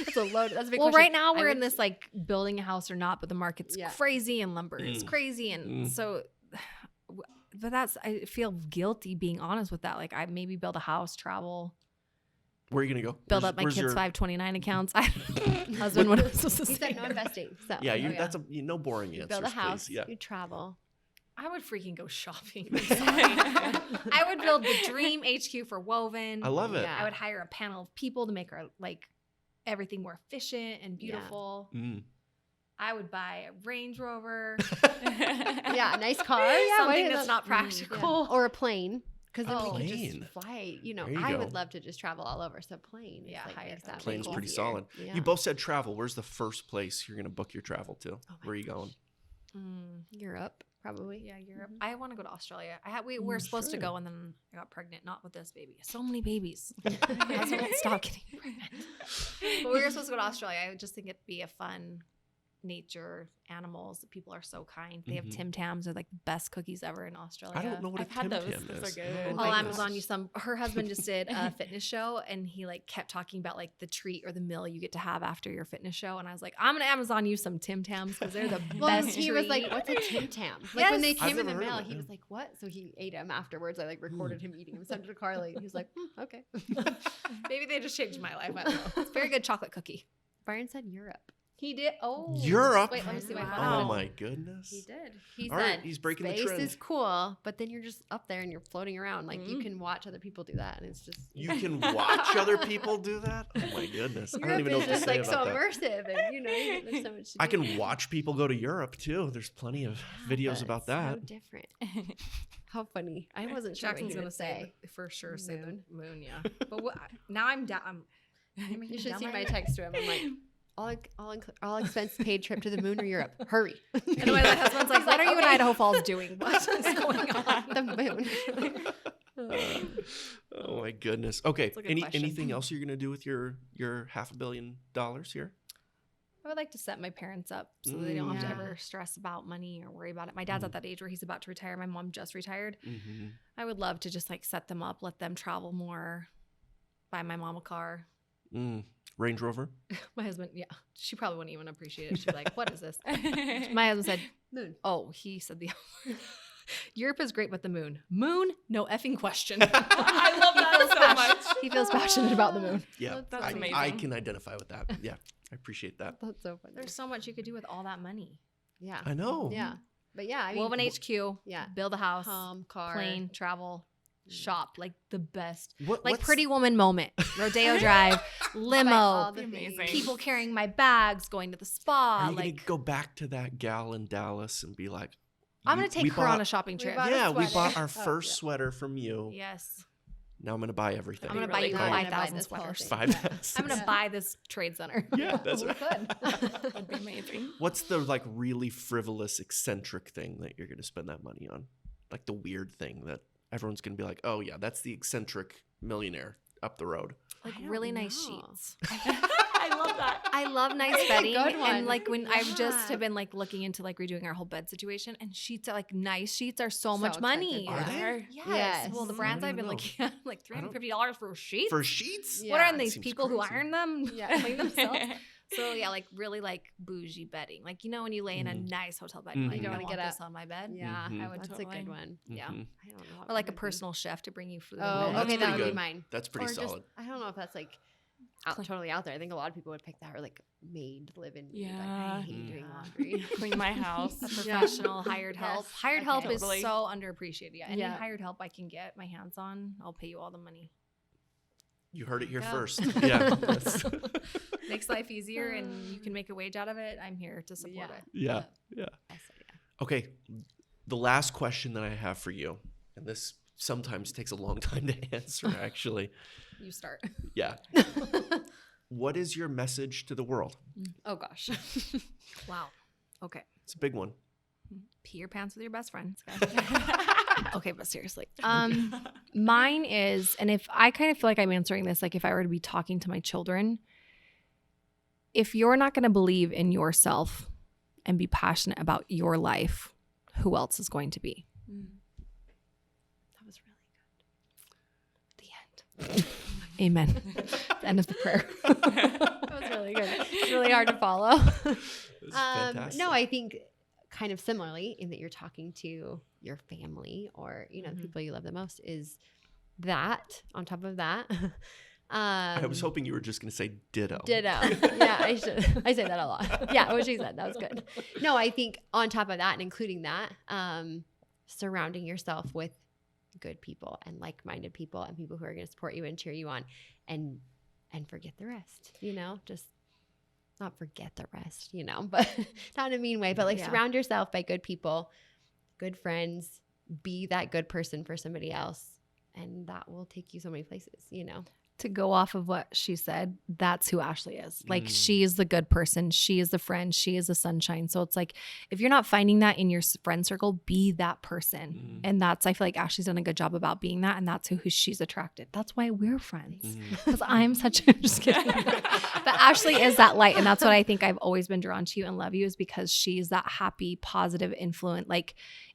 That's a load. That's a big Well, question. right now I we're would in this like building a house or not, but the market's Yeah. crazy and lumber is Mm. crazy, and Mm. so. But I feel guilty being honest with that. Like I maybe build a house, travel, Where are you gonna go? build up my Where's kids' your- 529 accounts. Husband, what am I supposed to He say? said no investing. So Yeah, Oh, that's no boring you answers. build a house. Please. Yeah. You travel. I would freaking go shopping. I would build the dream HQ for Woven. I love it. Yeah. I would hire a panel of people to make our like everything more efficient and beautiful. Mm. I would buy a Range Rover, Yeah, a nice car. Yeah, something why that's not? not practical. Or a plane. Because then Oh. we could Plane. just fly. You know, There you I go. would love to just travel all over. So plane. Yeah, like, hire makes that. that Plane's much pretty easier. solid. Yeah. You both said travel. Where's the first place you're gonna book your travel to? Where are you going? Europe, probably. Yeah, Europe. Mhm. I want to go to Australia. We were supposed to sure. go, and then I got pregnant. Not with this baby. So many babies. My husband won't stop getting pregnant. But we were supposed to go to Australia. I just think it'd be a fun nature, animals. The people are so kind. They have Mhm. Tim Tams. They're like the best cookies ever in Australia. I don't know what I've a had Tim those. Tam Those is. are good. Oh, I'll goodness. Amazon you some. Her husband just did a fitness show, and he like kept talking about like the treat or the meal you get to have after your fitness show. And I was like, I'm gonna Amazon you some Tim Tams because they're the Well, best. he was like, treat. "What's a Tim Tam?" Like when they Yes. I've came in the never heard mail, of it, he yeah. was like, "What?" So he ate them afterwards. I like recorded him eating them, sent it to Carly. He was like, "Okay." Maybe they just changed my life. I don't know. It's a very good chocolate cookie. Byron said Europe. He did. Oh, Europe? Wait, let me see my photo. Oh my goodness. He did. He All said, right, he's breaking the space trend. is cool, but then you're just up there and you're floating around. Like you can watch other people do that, and it's just You can watch other people do that? Oh my goodness. I don't even know what to just say like about so that. immersive, and there's so much. To I do. can watch people go to Europe too. There's plenty of Yeah, videos but about it's that. So different. How funny! I wasn't sure Jackson's what he gonna would say say. for sure. Say Moon. the moon, yeah. But now I'm down. You should see my text to him. I'm like, all expense paid trip to the moon or Europe. Hurry. And my husband's like, "What are you in Idaho Falls doing? What is going on?" The moon. Oh my goodness. Okay. That's a good question. Anything else you're gonna do with your $500 million here? I would like to set my parents up so that they don't have to Yeah. ever stress about money or worry about it. My dad's at that age where he's about to retire. My mom just retired. Mm-hmm. I would love to just like set them up, let them travel more, buy my mom a car. Range Rover. My husband, yeah, she probably wouldn't even appreciate it. She'd be like, "What is this?" My husband said, Moon. "Oh, he said the Europe is great, but the moon, no effing question." I love that so much. He feels passionate about the moon. Yeah, That's I amazing. can identify with that. Yeah, I appreciate that. That's so funny. There's so much you could do with all that money. Yeah. I know. Yeah. But yeah, I mean, Woven HQ, yeah. build a house, Car. plane, travel, shop, like the best. Like What's- Pretty Woman moment, Rodeo Drive, all limo, the Amazing. things. people carrying my bags, going to the spa. Are you Like gonna go back to that gal in Dallas and be like, I'm gonna "You- take we her on a bought- shopping trip. bought a Yeah, we sweater." bought our Oh, first yeah. sweater from you. Yes, Now I'm gonna buy everything. I'm gonna That'd buy be you really cool. 5,000 this whole sweaters. thing. 5,000. I'm gonna Yeah. buy this trade center. Yeah, that's We right. could. That'd be amazing. What's the like really frivolous, eccentric thing that you're gonna spend that money on? Like the weird thing that everyone's gonna be like, "Oh yeah, that's the eccentric millionaire up the road." Like I don't really nice know. sheets. I love that. I love nice That's a bedding, good one. and like when I've just Yeah. have been like looking into like redoing our whole bed situation, and sheets are like nice sheets are so So much money. expensive, Are they? Yes. Yes. Well, the I brands don't I've been know. looking at, like $350 for sheets. For sheets? Yeah. What are That these seems people who crazy. iron them? Yeah. Clean themselves. So yeah, like really like bougie bedding. Like when you lay in a Mhm. nice hotel bed, you're like, Mhm. you don't Wanna want get this on my bed. Yeah, Mhm. I would that's totally. a good one. Yeah. Mhm. I don't know. what Or like a mine would be. personal chef to bring you food. Oh, That's okay, that pretty would be good. mine. That's pretty Or just- solid. I don't know if that's like totally out there. I think a lot of people would pick that or like maid live-in. Like, Yeah. I hate Mm. doing laundry. Clean my house. A professional hired Yes. help. Hired Okay. help is Totally. so underappreciated. Yeah, any Yeah. hired help I can get my hands on, I'll pay you all the money. You heard it here Yeah. first. Yeah. That's- Makes life easier, and you can make a wage out of it. I'm here to support Yeah. it. yeah. Yeah. Also, yeah. Okay. The last question that I have for you, and this sometimes takes a long time to answer, actually. You start. Yeah. What is your message to the world? Oh gosh. Wow. Okay. It's a big one. Pee your pants with your best friend. Okay, but seriously. Mine is, and if I kind of feel like I'm answering this, like if I were to be talking to my children, if you're not going to believe in yourself and be passionate about your life, who else is going to be? That was really The end. Amen. The end of the prayer. good. That was really good. It's really hard to follow. It's fantastic. No, I think kind of similarly in that you're talking to your family or, the Mhm. people you love the most is that on top of that. I was hoping you were just going to say ditto. Ditto. Yeah, I should. I say that a lot. Yeah, what she said. That was good. No, I think on top of that and including that, surrounding yourself with good people and like-minded people and people who are going to support you and cheer you on and forget the rest, just not forget the rest, but not in a mean way, but like Yeah. surround yourself by good people, good friends, be that good person for somebody else. And that will take you so many places, To go off of what she said, that's who Ashley is. Like, Mm. she is the good person. She is the friend. She is the sunshine. So it's like, if you're not finding that in your friend circle, be that person. Mm. And I feel like Ashley's done a good job about being that. And that's who she's attracted. That's why we're friends. Mm. Because I'm such a, just kidding. But Ashley is that light. And that's what I think I've always been drawn to you and love you, is because she's that happy, positive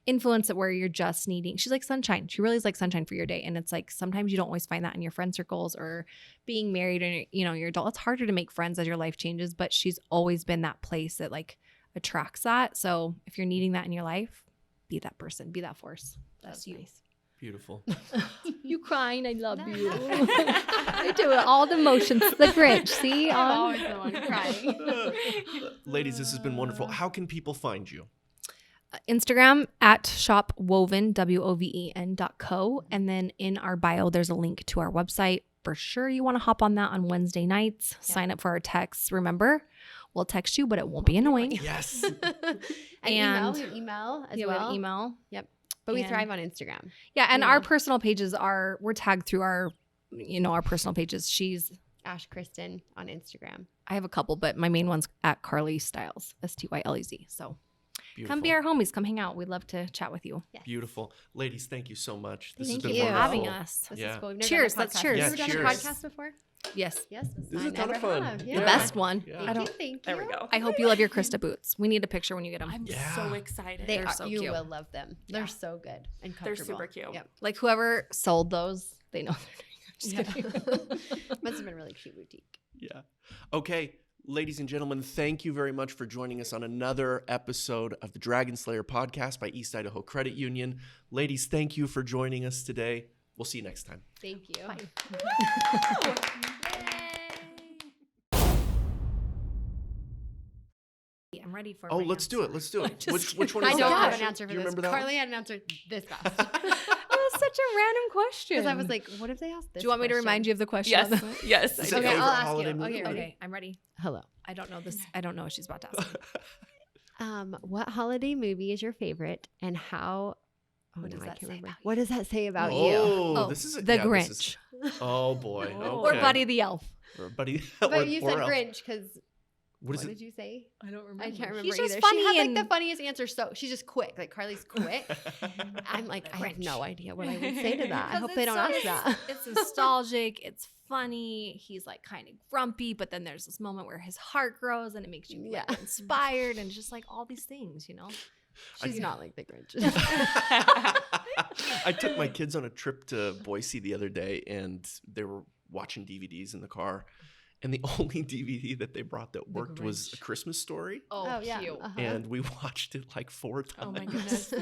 influence that where you're just needing. She's like sunshine. She really is like sunshine for your day. And it's like, sometimes you don't always find that in your friend circles or being married and you're adult. It's harder to make friends as your life changes, but she's always been that place that like attracts that. So if you're needing that in your life, be that person, be that force. That's you. Nice. Beautiful. You crying? I love you. I do it. All the motions. The Grinch. See? I'm On. always the one crying. Ladies, this has been wonderful. How can people find you? Instagram at shopwoven, WOVEN.co. And then in our bio, there's a link to our website. For sure, you want to hop on that on Wednesday nights. Yeah. Sign up for our texts. Remember, we'll text you, but it won't be annoying. Yes. And we have email as Yeah, we well. have email. But we And- thrive on Instagram. Yeah, and Yeah. our personal pages we're tagged through our personal pages. Ash Kristen on Instagram. I have a couple, but my main one's at Carly Styles, STYLEZ. So Beautiful. come be our homies. Come hang out. We'd love to chat with you. Yes. Beautiful. Ladies, thank you so much. This Thank has been you for wonderful. having us. This Yeah. is cool. We've never Cheers, done a let's podcast. cheers. Have you Yeah, ever done a cheers. podcast before? Yes. Yes. This is I a ton of never fun. have. The Yeah. best one. Yeah. Thank you. Thank There we you. go. I hope you love your Krista boots. We need a picture when you get them. I'm Yeah. so excited. They They're are, so you cute. will love them. They're Yeah. so good and They're comfortable. super cute. Yep. Like whoever sold those, they know they're Yeah. just kidding. Must have been a really cute boutique. Yeah. Okay. Ladies and gentlemen, thank you very much for joining us on another episode of the Dragon Slayer podcast by East Idaho Credit Union. Ladies, thank you for joining us today. We'll see you next time. Thank you. I'm ready for. Oh, my let's do it. answer. Let's do it. Just Which one I is don't that? have an answer for Do you this. remember that Carly had an answer this fast. That was such a random question. Because I was like, what if they asked this? Do you want me to question? remind you of the question? Yes. Yes. Is I it do. Okay, favorite I'll ask holiday you. movie? Okay, ready? Okay, I'm ready. Hello. I don't know this. I don't know what she's about to ask. What holiday movie is your favorite and how? Oh, What no, does I that can't say remember. about What does that say about you? Oh, this is The this Grinch. is- oh boy. Oh. Or Okay. Buddy the Elf. Or Buddy. But you said Elf. Grinch because What is what it? did you say? I don't remember. I can't remember He's just either. funny She had like and- the funniest answer. So she's just quick. Like Carly's quick. I'm like, I have no idea what I would say to that. I hope they don't ask that. It's nostalgic. It's funny. He's like kind of grumpy, but then there's this moment where his heart grows and it makes you like, Yeah. inspired and just like all these things, you know. She's not like the Grinch. I took my kids on a trip to Boise the other day, and they were watching DVDs in the car. And the only DVD that they brought that worked was A Grinch. Christmas Story. Oh, yeah. Uh-huh. And we watched it like 4 times. Oh my goodness.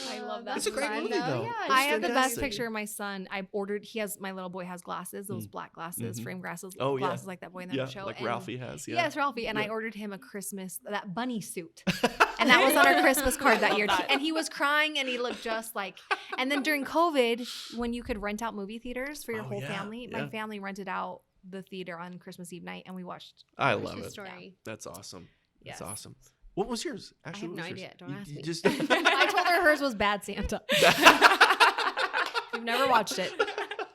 I love that. It's a great fun, movie, though. Yeah, It's I have the best fantastic. picture of my son. I ordered. My little boy has glasses, those black glasses, Mhm. frame glasses, Oh, yeah. glasses like that boy in the Yeah, show. like and- Ralphie has. Yeah. Yes, Ralphie. And I Yeah. ordered him that bunny suit. And that was on our Christmas card that year. that. And he was crying and he looked just like. And then during COVID, when you could rent out movie theaters for your Oh, whole yeah, family, yeah. my family rented out the theater on Christmas Eve night and we watched. I love Christmas it. Story. That's awesome. That's Yes. awesome. What was yours? Actually, have what no was yours? idea. Don't ask You me. just I told her hers was Bad Santa. If you've never watched it,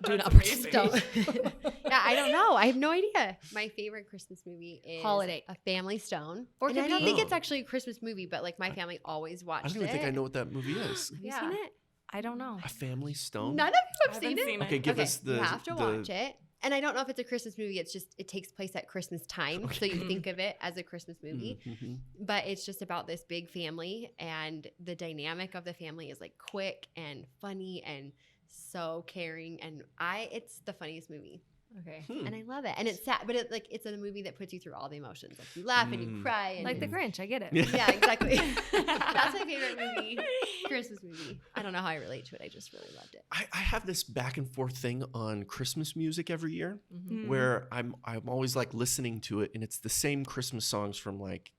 do not amazing. participate. Yeah, I don't know. I have no idea. My favorite Christmas movie is Holiday. A Family Stone. Or And could I don't be- think Oh. it's actually a Christmas movie, but like my family always I watched don't even it. think I know what that movie is. Have you Yeah. seen it? I don't know. A Family Stone. None of you I have haven't seen it. seen it. Okay, give Okay, us the. you have to the- watch it. And I don't know if it's a Christmas movie. It's just it takes place at Christmas time, so you think of it as a Christmas movie. Mhm. But it's just about this big family, and the dynamic of the family is like quick and funny and so caring. And it's the funniest movie, Okay. Hmm. and I love it. And it's sad, but it's a movie that puts you through all the emotions. Like you laugh and you Mm. cry, and Like the Grinch, I get it. Yeah. yeah, exactly. That's my favorite movie, Christmas movie. I don't know how I relate to it. I just really loved it. I have this back and forth thing on Christmas music every year, Mhm. where I'm always like listening to it, and it's the same Christmas songs from like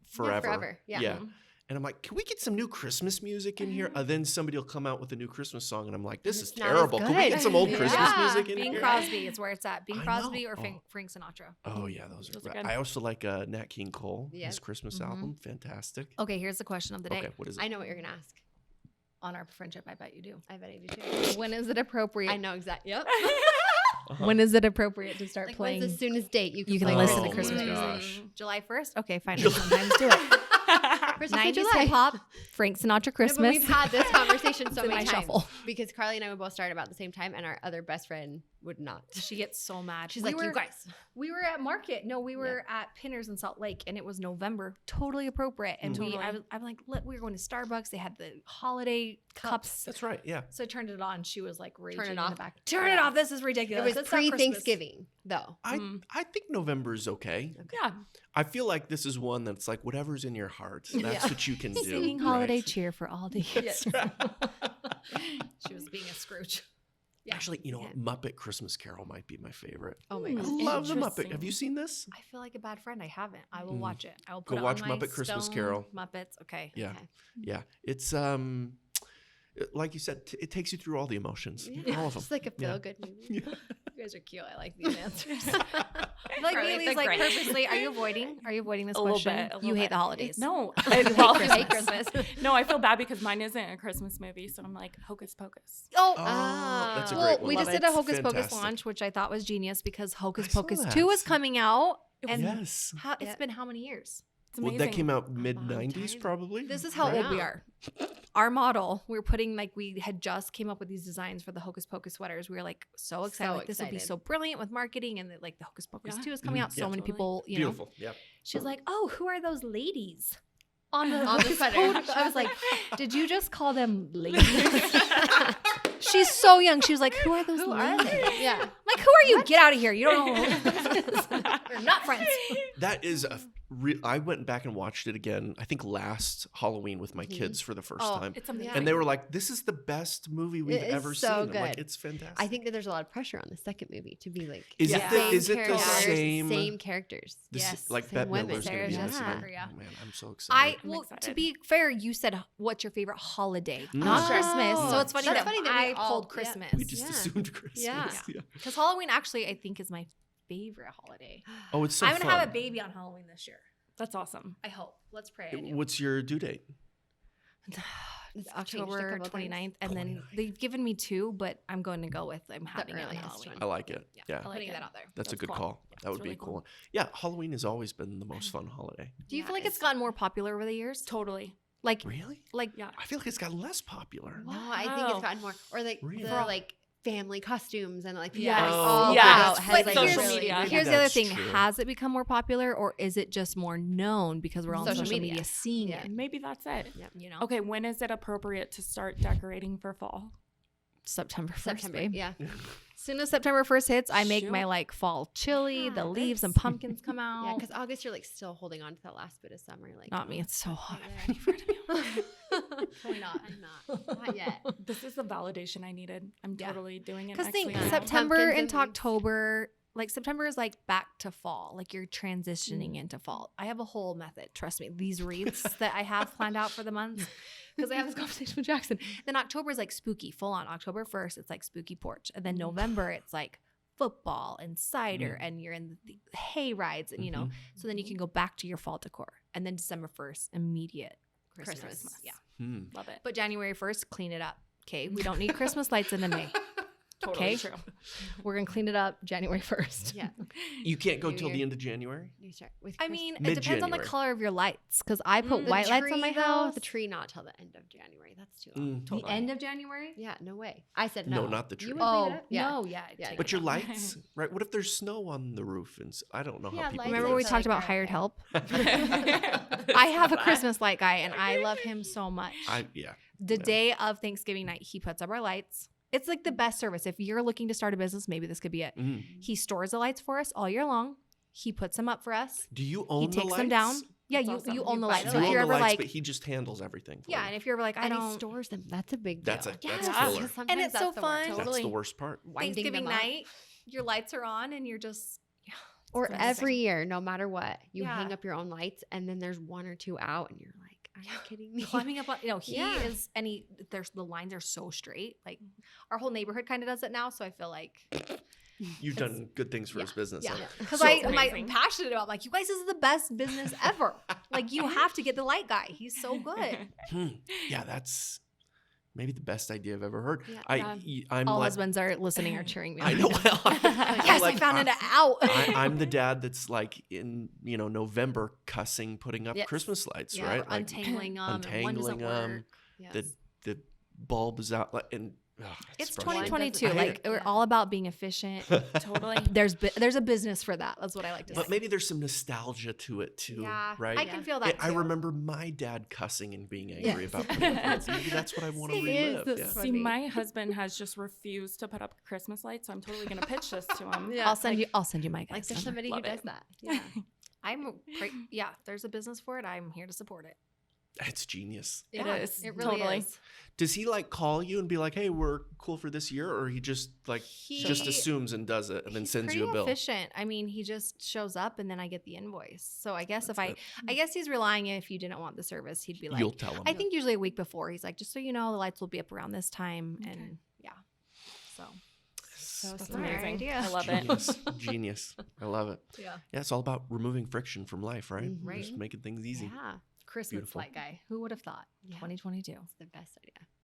forever. Yeah, forever. Yeah. And I'm like, can we get some new Christmas music in here? And then somebody will come out with a new Christmas song, and I'm like, this And is it's not as terrible. Can we good. get some old Yeah. Christmas music in Bing here? Crosby is where it's at. Bing I Crosby know. or Oh. Frank Sinatra. Oh yeah, those Those are. are Great. good. I also like Nat King Cole, Yeah. his Christmas Mhm. album, fantastic. Okay, here's the question of the day. Okay, what is it? I know what you're gonna ask. On our friendship, I bet you do. I bet I do too. When is it appropriate? I know exactly. Yep. When is it appropriate to start Like playing? when's the soonest date you can, You can play listen to Oh, Christmas my music. gosh. July 1st? Okay, fine. Sometimes do it. Christmas in 90s July. hip hop, Frank Sinatra No, but Christmas. we've had this conversation so It's in many my times shuffle. because Carly and I would both start about the same time, and our other best friend would not. She gets so mad. She's like, "You guys." We were at Market. No, we were at Pinners in Salt Lake, and it was November. Totally appropriate. And Totally. I'm like, look, we were going to Starbucks. They had the holiday cups. That's right. Yeah. So I turned it on. She was like raging it in off? the back. Turn it off. This is It ridiculous. was It's not Christmas." pre-Thanksgiving, though. I think November is okay. Yeah. I feel like this is one that's like whatever's in your heart. That's Yeah. what you can do. Singing right? holiday cheer for all the years. That's right. She was being a Scrooge. Actually, you know what? Muppet Christmas Carol might be my favorite. Oh my I gosh. love the Muppet. Interesting. Have you seen this? I feel like a bad friend. I haven't. I will watch it. I will Go put watch it on my Muppet Christmas Stone Carol. Muppets. Okay. Yeah. Okay. Yeah. It's like you said, it takes you through all the emotions. Yeah. All of them. It's like a feel good movie. You guys are cute. I like these answers. I feel like Carly, Bailey's the like Grinch. purposely. Are you avoiding this A little question? bit, a little You hate bit. the holidays. No, hate Christmas. No, I feel bad because mine isn't a Christmas movie, so I'm like Hocus Pocus. Oh, That's a Oh. great well, one. we just Love did it. a Hocus Pocus Fantastic. launch, which I thought was genius because Hocus I saw Pocus that. 2 is coming out. And Yes. it's Yep. been how many years? It's Well, amazing. that came out long mid-90s time. probably. This is how right? old we are. Our model, we were putting we had just came up with these designs for the Hocus Pocus sweaters. We were like so excited. So Like, this will be excited. so brilliant with marketing, and the Hocus Pocus Yeah. 2 is coming out. Yeah. So many Totally. people, you know. Beautiful. Yeah. She was like, "Oh, who are those ladies on the On the Hocus sweater. Pocus?" I was like, "Did you just call them ladies?" She's so young. She was like, "Who are those Who are ladies?" they? Yeah. Like, who are you? Get out of here. You don't know who Hocus Pocus is. We're not friends. That is a I went back and watched it again, I think last Halloween with my kids for the first Oh, time. It's amazing. And they were like, this is the best movie we've It is ever so seen. I'm like, good. it's fantastic. I think that there's a lot of pressure on the second movie to be like Is it the- is it the characters, same- same characters. This- Yes, like same Bette women. Midler's going to be in Sarah this Jessica again. Parker, yeah. Oh, man, I'm so excited. Well, to excited. be fair, you said what's your favorite holiday, Mm. not Oh. Christmas. So it's funny That's that, funny that we I all- pulled yeah. Christmas. We just Yeah. assumed Christmas. Yeah. Because Halloween actually, I think, is my favorite holiday. Oh, it's so I'm gonna fun. have a baby on Halloween this year. That's awesome. I hope. Let's pray. I do. What's your due date? It's changed a October couple times. 29th, and then 29th. they've given me 2, but I'm going to go with I'm having it on earliest Halloween. one. I like it. Yeah. I'm putting it. that out there. That's a That's good cool. call. That would That's be a really cool cool. one. Yeah, Halloween has always been the most fun holiday. Do you Yeah, feel like it's- it's gotten more popular over the years? Totally. Like, Really? Yeah. I feel like it's gotten less popular. No, I think Wow. it's gotten more. Or like Really? the like family costumes and like people Yes. are all Yes. about But has like social really media. big- here's the other That's thing: true. has it become more popular, or is it just more known because we're all on Social social media. media seeing Yeah. it? Maybe that's it. You know, Okay, when is it appropriate to start decorating for fall? September 1st, September. babe. Yeah. As soon as September 1st hits, I make Shoot. my fall chili. Yeah, the leaves and that's- pumpkins come out. Yeah, because August you're like still holding on to that last bit of summer. Like Not me. It's so hot. Yeah. I'm ready for it to be over. Probably not. I'm not. Not yet. This is the validation I needed. I'm Yeah. totally doing it Because next think week. Yeah. September Pumpkins into and leaves. October, September is back to fall. Like you're transitioning into fall. I have a whole method. Trust me. These wreaths that I have planned out for the month because I have this conversation with Jackson. Then October is spooky, full on. October 1st, it's spooky porch, and then November it's football and cider, and you're in the hay rides, and you know. So then you can go back to your fall decor, and then December 1st, immediate Christmas. Yeah. Hmm. Love it. But January 1st, clean it up. Okay, we don't need Christmas lights in May. Totally Okay. true. We're gonna clean it up January 1st. Yeah. You can't go New till the year. end of January? You start with I Christmas. mean, it depends on the Mid-January. color of your lights because I put The white lights on my tree, though, house. The tree not till the end of January. That's too long. Mm. The end of January? Yeah, no way. I said No, no. not the tree. You would leave Oh, it up? Yeah. no, yeah. Yeah, take But it your down. lights, right? What if there's snow on the roof? And I don't know how Yeah, people lights Remember do when we it. So, talked like, about our hired hair. help? I I have a Christmas light guy and I love him so much. Yeah. The day of Thanksgiving night, he puts up our lights. It's the best service. If you're looking to start a business, maybe this could be it. Mm. He stores the lights for us all year long. He puts them up for us. Do you own He the takes lights? them down. Yeah, That's you awesome. you own You the buy lights. the So You if own you're the ever lights, but he just handles everything. For yeah, you. and if you're ever I And he don't. stores them. That's a big deal. That's a Yeah. killer. Sometimes And it's that's so the worst. fun. That's Totally. the worst part. Winding Thanksgiving them up. night, your lights are on and you're just Or It's every year, no matter what, you Yeah. hang up your own lights, and then there's one or two out, and you're like, "Are you kidding me?" climbing up on. He Yeah. is, and there's the lines are so straight. Our whole neighborhood kind of does it now. So I feel like You've done good things for his business. yeah, then. because So- I'm Amazing. passionate about you guys. This is the best business ever. You have to get the light guy. He's so good. Yeah, that's maybe the best idea I've ever heard. Yeah. I'm All like, husbands are listening or cheering me. I on. know. Well, Yes, like, I found it out. I'm the dad that's in November cussing putting up Yes. Christmas lights, Yeah, right? we're untangling them. and one doesn't untangling them. work. Yes. The bulb is out, and It's frustrating. 2022. I hate it. We're all about being efficient. Totally. There's a business for that. That's what I like to But say. maybe there's some nostalgia to it too, Yeah, right? I can feel that. I too. remember my dad cussing and being angry Yes. about putting up lights. Maybe that's what I want to It is relive. the Yeah. sweat- See, Funny. my husband has just refused to put up Christmas lights, so I'm totally gonna pitch this to him. Yeah. I'll send you my guys. Like there's somebody who Love does it. that. Yeah. Yeah, there's a business for it. I'm here to support it. That's genius. Yeah, is, It really totally. is. Does he like call you and be like, "Hey, we're cool for this year," or he just like just He- assumes and does it and then He's sends you a pretty bill? efficient. I mean, he just shows up and then I get the invoice. So I guess I guess he's relying if you didn't want the service, he'd be like, You'll tell him. I think usually a week before, he's like, just so you know, the lights will be up around this time. Okay. And yeah. So That's smart amazing. idea. I love it. Genius. Genius. I love it. Yeah. Yeah, it's all about removing friction from life, right? Mhm. Right. Just making things easy. Yeah. Christmas Beautiful. light guy. Who would have thought? Yeah. 2022. It's the best idea.